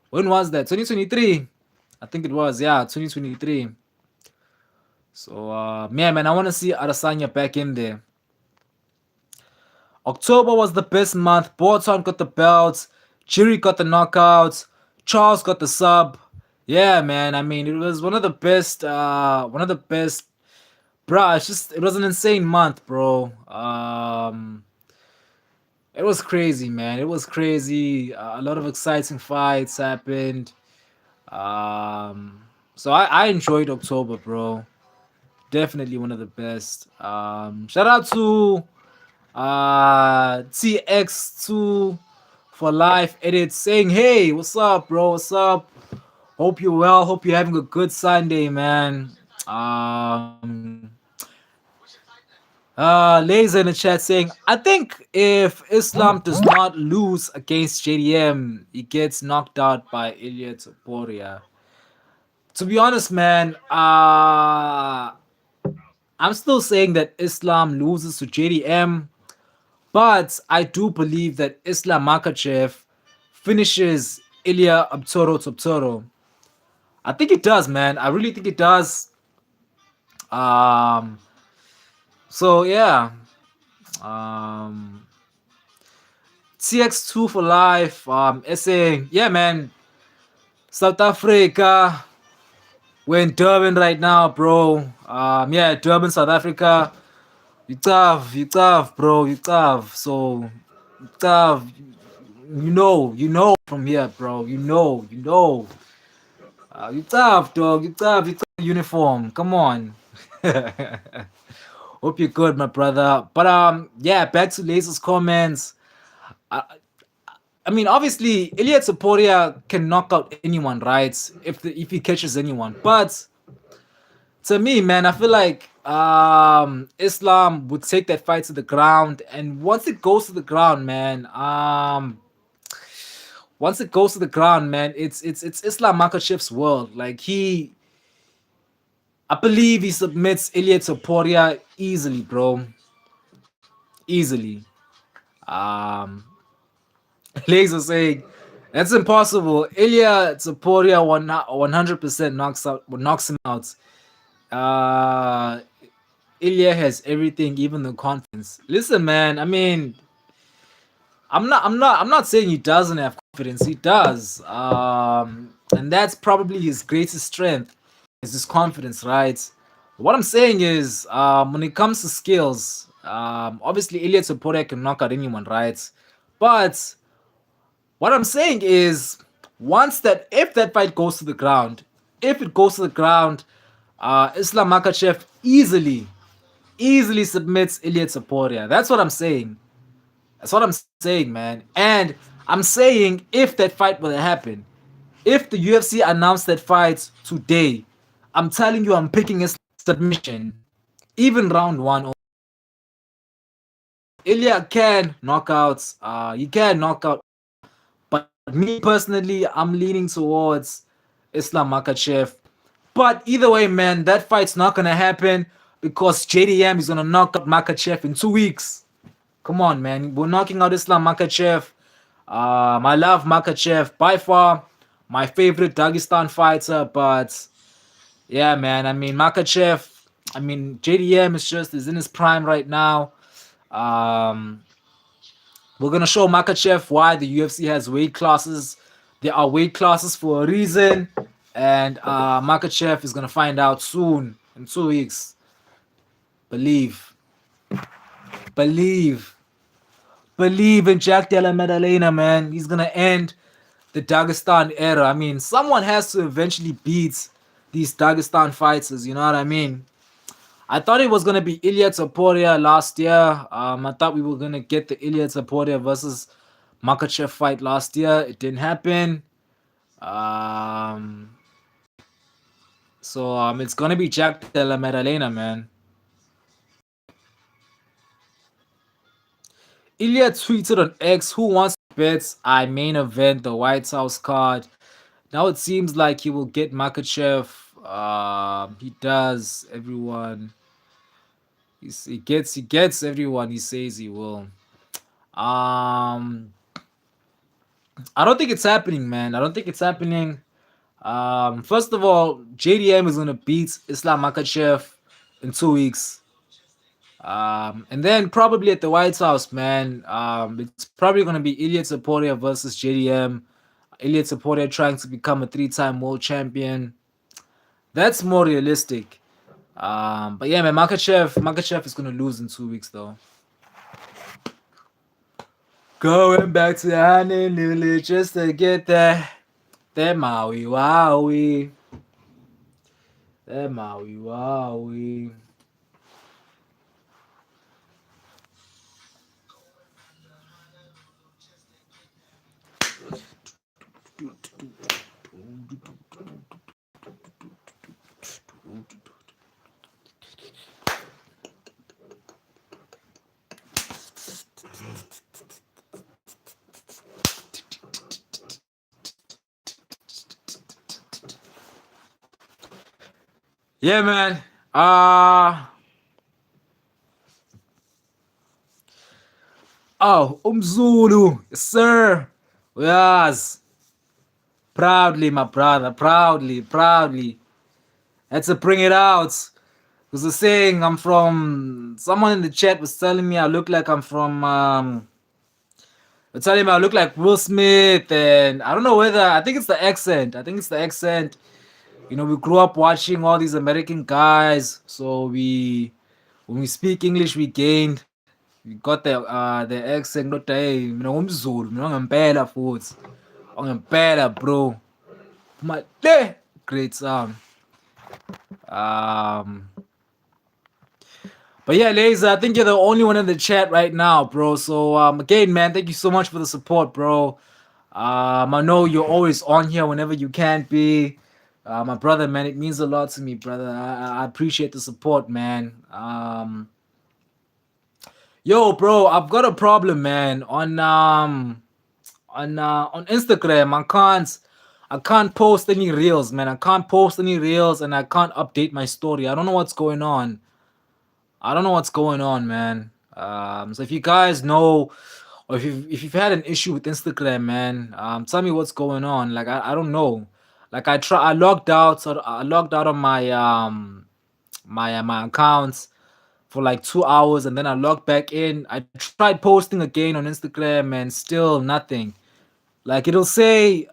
When was that? 2023. I think it was. Yeah, 2023. So yeah, man, I want to see Adesanya back in there. October was the best month. Borton got the belts. Jiri got the knockouts. Charles got the sub. Yeah, man. I mean, it was one of the best. One of the best. Bruh, it was an insane month, bro. It was crazy, man. It was crazy. A lot of exciting fights happened. So I enjoyed October, bro. Definitely one of the best. Shout out to TX2 for life edit saying, "Hey, what's up, bro? What's up? Hope you're well. Hope you're having a good Sunday, man." Um, Laser in the chat saying, "I think if Islam does not lose against JDM, he gets knocked out by Ilya Topuria." To be honest, man, I'm still saying that Islam loses to JDM. But I do believe that Islam Makachev finishes Ilya Toptoro. I think it does, man. I really think it does. Um, so yeah. Um, CX2 for life. Essay. Yeah, man. South Africa. We're in Durban right now, bro. Yeah, Durban, South Africa. You tough, bro. You tough. So, you tough. You know from here, bro. You know. You tough, dog. You tough. Uniform. Come on. Hope you're good, my brother. But yeah, back to Laser's comments. I, I mean, obviously, Iliad Saporia can knock out anyone, right? If he catches anyone. But to me, man, I feel like Islam would take that fight to the ground, and once it goes to the ground, man, once it goes to the ground, man, it's Islam Makachev's world. Like I believe he submits Iliad Saporia easily, bro, easily. Um, Laser saying that's impossible. Ilya Taporia 100% knocks him out. Uh, Ilya has everything, even the confidence. Listen, man. I mean, I'm not saying he doesn't have confidence. He does. And that's probably his greatest strength is his confidence, right? What I'm saying is, when it comes to skills, obviously Ilya Taporia can knock out anyone, right? But what I'm saying is, if that fight goes to the ground, if it goes to the ground, Islam Makachev easily submits Ilya Taporia. That's what I'm saying. That's what I'm saying, man. And I'm saying if that fight will happen, if the UFC announced that fight today, I'm telling you, I'm picking a submission, even round one. Ilya can knock out. He can knock out. But me personally, I'm leaning towards Islam Makachev. But either way, man, that fight's not gonna happen because JDM is gonna knock out Makachev in 2 weeks. Come on, man. We're knocking out Islam Makachev. I love Makachev by far, my favorite Dagestan fighter. But yeah, man. I mean, Makachev. I mean, JDM is in his prime right now. Um, we're gonna show Makachev why the UFC has weight classes. There are weight classes for a reason, and Makachev is gonna find out soon in 2 weeks. Believe, believe, believe in Jack Della Maddalena, man. He's gonna end the Dagestan era. I mean, someone has to eventually beat these Dagestan fighters. You know what I mean? I thought it was gonna be Ilya Taporia last year. I thought we were gonna get the Ilya Taporia versus Makachev fight last year. It didn't happen. Um, so it's gonna be Jack Della Maddalena, man. Ilya tweeted on X, "Who wants to bet I main event the White House card?" Now it seems like he will get Makachev. He does. Everyone. He gets everyone. He says he will. Um, I don't think it's happening, man. I don't think it's happening. First of all, JDM is gonna beat Islam Makachev in 2 weeks. And then probably at the White House, man. It's probably gonna be Ilya Taporia versus JDM. Ilya Taporia trying to become a three-time world champion. That's more realistic. But yeah, man, Makachev is gonna lose in 2 weeks, though. Going back to Honolulu just to get that Maui Wowie. That Maui Wowie. Yeah, man. Oh, Umzulu, yes, sir. Yes. Proudly, my brother. Proudly. Had to bring it out. Because the saying I'm from. Someone in the chat was telling me I look like I'm from. They're telling me I look like Will Smith, and I don't know whether. I think it's the accent. I think it's the accent. We grew up watching all these American guys, so when we speak English, we gained. We got the accent. Not hey, mina ngumZulu, mina ngempela futhi, ngempela bro. My great sound. Um, but yeah, Laser, I think you're the only one in the chat right now, bro. So again, man, thank you so much for the support, bro. I know you're always on here whenever you can be. My brother, man, it means a lot to me, brother. I appreciate the support, man. Yo, bro, I've got a problem, man. On Instagram, I can't post any reels, man. I can't post any reels, and I can't update my story. I don't know what's going on. I don't know what's going on, man. So if you guys know, or if you've had an issue with Instagram, man, tell me what's going on. Like I don't know. Like I logged out, so I logged out on my accounts for like 2 hours, and then I logged back in. I tried posting again on Instagram, and still nothing. Like it'll say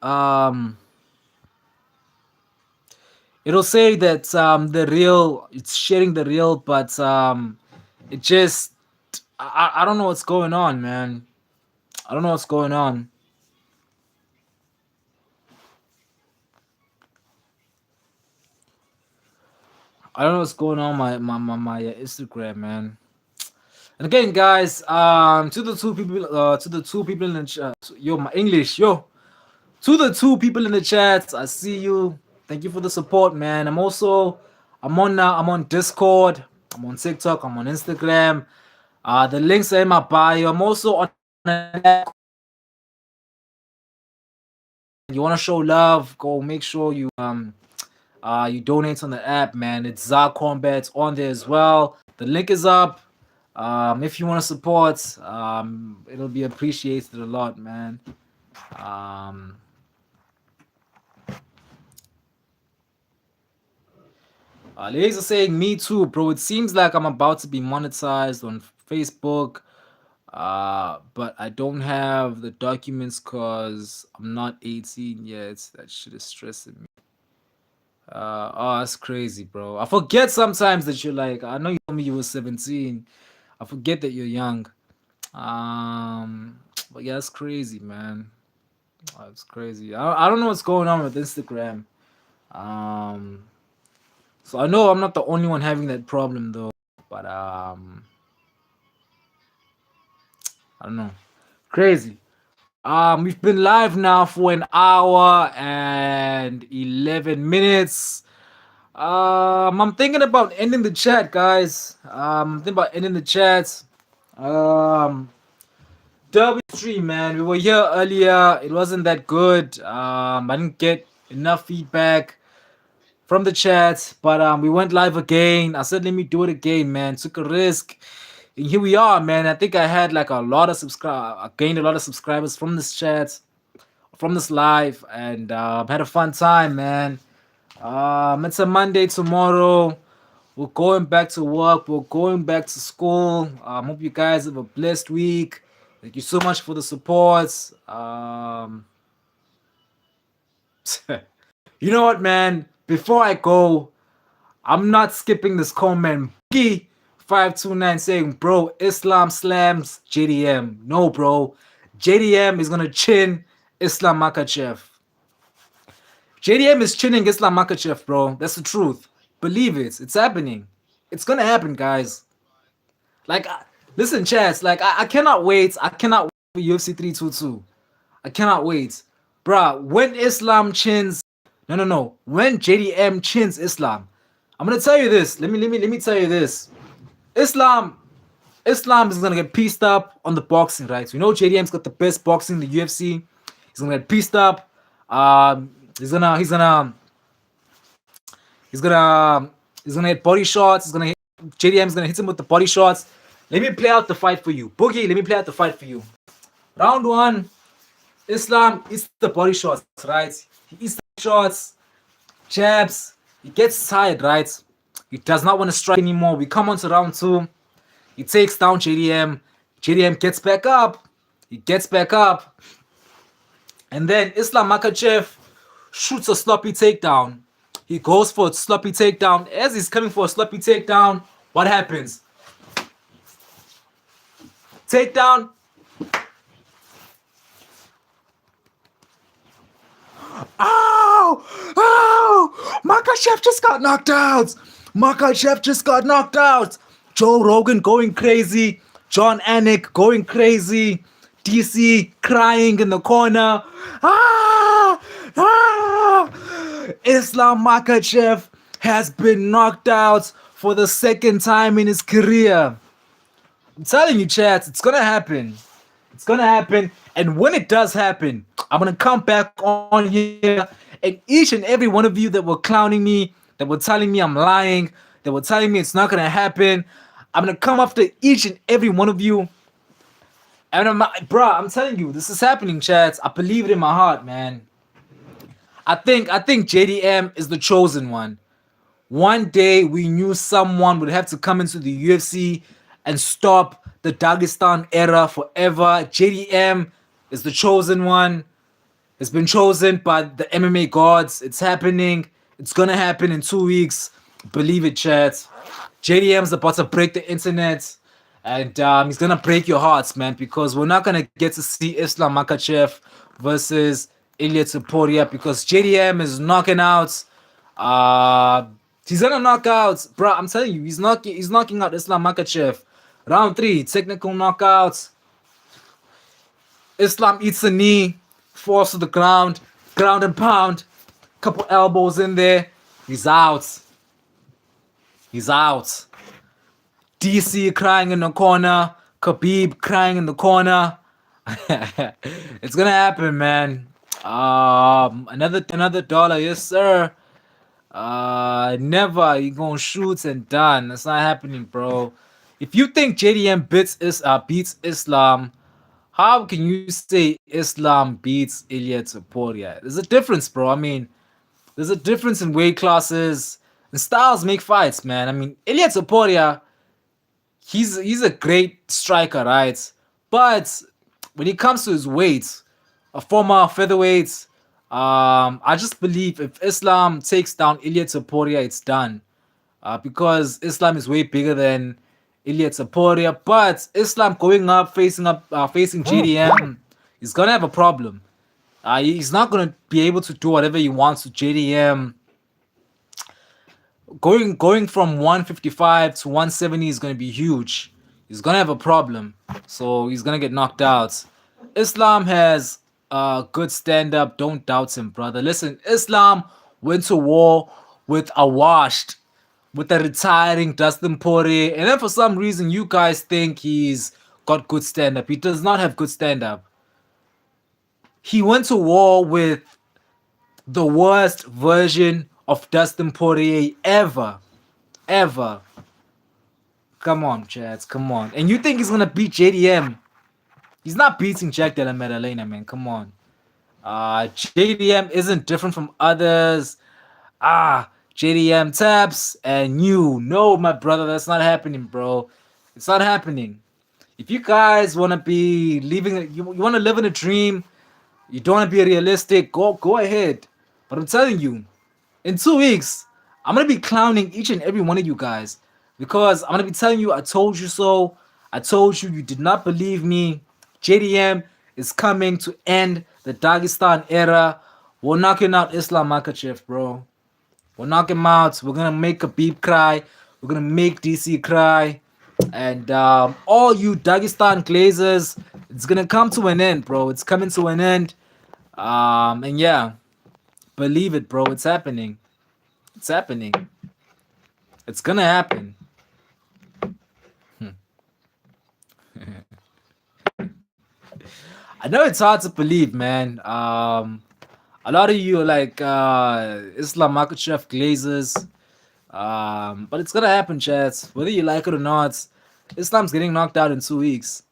that the reel it's sharing the reel, but it just I don't know what's going on, man. I don't know what's going on. I don't know what's going on my Instagram, man. And again, guys, to the two people in the chat, yo, my English, yo, to the two people in the chat, I see you. Thank you for the support, man. I'm on Discord, I'm on TikTok, I'm on Instagram. The links are in my bio. I'm also on an app. You want to show love? Go make sure you donate on the app, man. It's Zar-Kombat on there as well. The link is up. If you want to support, it'll be appreciated a lot, man. Um, Ladies are saying me too, bro. It seems like I'm about to be monetized on Facebook, but I don't have the documents because I'm not 18 yet. That shit is stressing me. Oh, that's crazy, bro. I forget sometimes that you're like, I know you told me you were 17. I forget that you're young. But yeah, that's crazy, man. That's crazy. I don't know what's going on with Instagram. Um, so I know I'm not the only one having that problem though. But I don't know. Crazy. We've been live now for an hour and 11 minutes. I'm thinking about ending the chat, guys. I'm thinking about ending the chat. Um, Derby stream, man. We were here earlier. It wasn't that good. I didn't get enough feedback from the chat, but we went live again. I said, let me do it again, man. Took a risk, and here we are, man. I think I had like a lot of subscribe. I gained a lot of subscribers from this chat, from this live, and had a fun time, man. It's a Monday tomorrow. We're going back to work. We're going back to school. Hope you guys have a blessed week. Thank you so much for the support. You know what, man? Before I go, I'm not skipping this comment. Boogie 529 saying, bro, Islam slams JDM. No, bro. JDM is gonna chin Islam Makachev. JDM is chinning Islam Makachev, bro. That's the truth. Believe it. It's happening. It's gonna happen, guys. Like, listen, chats. Like, I cannot wait. I cannot wait for UFC 322. I cannot wait, bruh. When Islam chins, no. When JDM chins Islam, I'm gonna tell you this. Let me tell you this. Islam, Islam is gonna get pieced up on the boxing, right? So you know JDM's got the best boxing in the UFC. He's gonna get pieced up. He's gonna he's gonna hit body shots. JDM's gonna hit him with the body shots. Let me play out the fight for you, Boogie. Let me play out the fight for you. Round one, Islam eats the body shots, right? He eats the shots, jabs. He gets tired, right? He does not want to strike anymore. We come on to round two. He takes down JDM. JDM gets back up. He gets back up. And then Islam Makachev shoots a sloppy takedown. He goes for a sloppy takedown. As he's coming for a sloppy takedown, what happens? Takedown. Ow! Ow! Makachev just got knocked out. Makachev just got knocked out. Joe Rogan going crazy. John Anik going crazy. DC crying in the corner. Ah! Ah! Islam Makachev has been knocked out for the second time in his career. I'm telling you, chats, it's gonna happen. It's gonna happen. And when it does happen, I'm gonna come back on here and each and every one of you that were clowning me, that were telling me I'm lying, that were telling me it's not gonna happen, I'm gonna come after each and every one of you. And I'm telling you, this is happening, chats. I believe it in my heart, man. I think JDM is the chosen one. One day we knew someone would have to come into the UFC and stop the Dagestan era forever. JDM is the chosen one. It's been chosen by the MMA gods. It's happening. It's gonna happen in 2 weeks. Believe it, chat. JDM's about to break the internet. And he's gonna break your hearts, man, because we're not gonna get to see Islam Makachev versus Ilya Tuporia because JDM is knocking out. Uh, he's gonna knock out, bro. I'm telling you, he's knocking out Islam Makachev. Round 3, technical knockout. Islam eats a knee, falls to the ground and pound, couple elbows in there. He's out. He's out. DC crying in the corner. Khabib crying in the corner. It's gonna happen, man. Another dollar, yes sir. Never. You gonna shoot and done. That's not happening, bro. If you think JDM beats Islam, how can you say Islam beats Ilya Topuria? There's a difference, bro. I mean, there's a difference in weight classes and styles make fights, man. I mean, Ilya Topuria, he's a great striker, right? But when it comes to his weight, a former featherweight, I just believe if Islam takes down Ilya Topuria, it's done. Because Islam is way bigger than Ilya Topuria. But Islam going facing JDM, he's gonna have a problem. He's not gonna be able to do whatever he wants to JDM. Going from 155 to 170 is gonna be huge. He's gonna have a problem. So he's gonna get knocked out. Islam has good stand up. Don't doubt him, brother. Listen, Islam went to war with a washed, with a retiring Dustin Poirier, and then for some reason you guys think he's got good stand up. He does not have good stand up. He went to war with the worst version of Dustin Poirier ever. Ever. Come on, Chads. Come on. And you think he's gonna beat JDM? He's not beating Jack Della Maddalena, man. Come on. JDM isn't different from others. JDM taps and you. No, my brother, that's not happening, bro. It's not happening. If you guys want to be living, you want to live in a dream, you don't want to be realistic, go ahead. But I'm telling you, in 2 weeks, I'm going to be clowning each and every one of you guys because I'm going to be telling you, I told you so. I told you, you did not believe me. JDM is coming to end the Dagestan era. We're knocking out Islam Makachev, bro. We'll knock him out. We're going to make Khabib cry. We're going to make DC cry. And all you Dagestan glazers, it's going to come to an end, bro. It's coming to an end. And yeah, believe it, bro. It's happening. It's happening. It's going to happen. I know it's hard to believe, man. A lot of you are like Islam Makachev glazers. But it's gonna happen, chats. Whether you like it or not, Islam's getting knocked out in 2 weeks.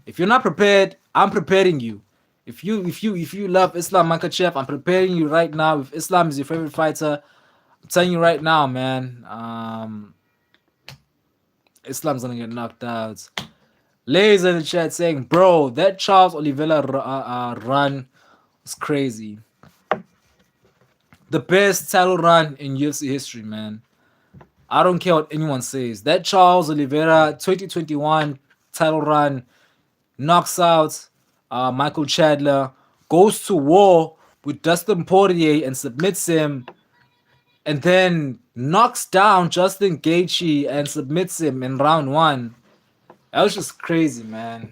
If you're not prepared, I'm preparing you. If you love Islam Makachev, I'm preparing you right now. If Islam is your favorite fighter, I'm telling you right now, man. Islam's gonna get knocked out. Ladies in the chat saying, bro, that Charles Oliveira run was crazy. The best title run in UFC history, man. I don't care what anyone says. That Charles Oliveira 2021 title run knocks out Michael Chandler, goes to war with Dustin Poirier and submits him, and then knocks down Justin Gaethje and submits him in round one. That was just crazy, man.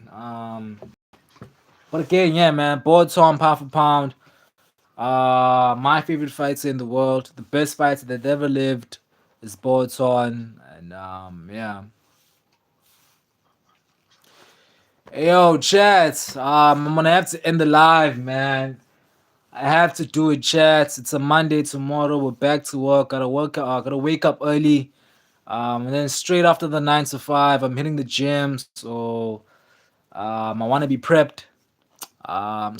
But again, yeah, man, Boruton pound for pound. My favorite fighter in the world, the best fighter that ever lived, is Boruton, and yeah. Hey, yo, chat. I'm gonna have to end the live, man. I have to do it, chat. It's a Monday tomorrow. We're back to work. Gotta work. Gotta wake up early. And then straight after the 9 to 5, I'm hitting the gym. So I want to be prepped.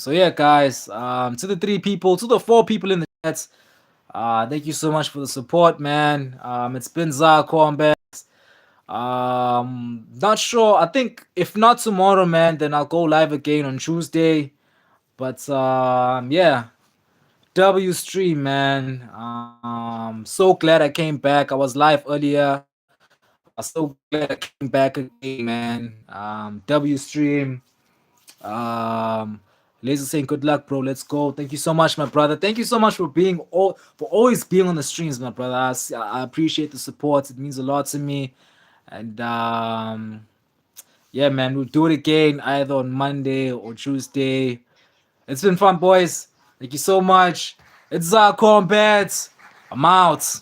So yeah, guys. To the 3 people, to the 4 people in the chat. Thank you so much for the support, man. It's been Zar-Kombat. Not sure. I think if not tomorrow, man, then I'll go live again on Tuesday. But yeah, W stream, man. So glad I came back. I was live earlier. So glad I came back again, man. W stream. Um, Laser saying good luck, bro. Let's go. Thank you so much, my brother. Thank you so much for for always being on the streams, my brother. I appreciate the support. It means a lot to me. And yeah, man, we'll do it again either on Monday or Tuesday. It's been fun, boys. Thank you so much. It's Zar-Kombat. I'm out.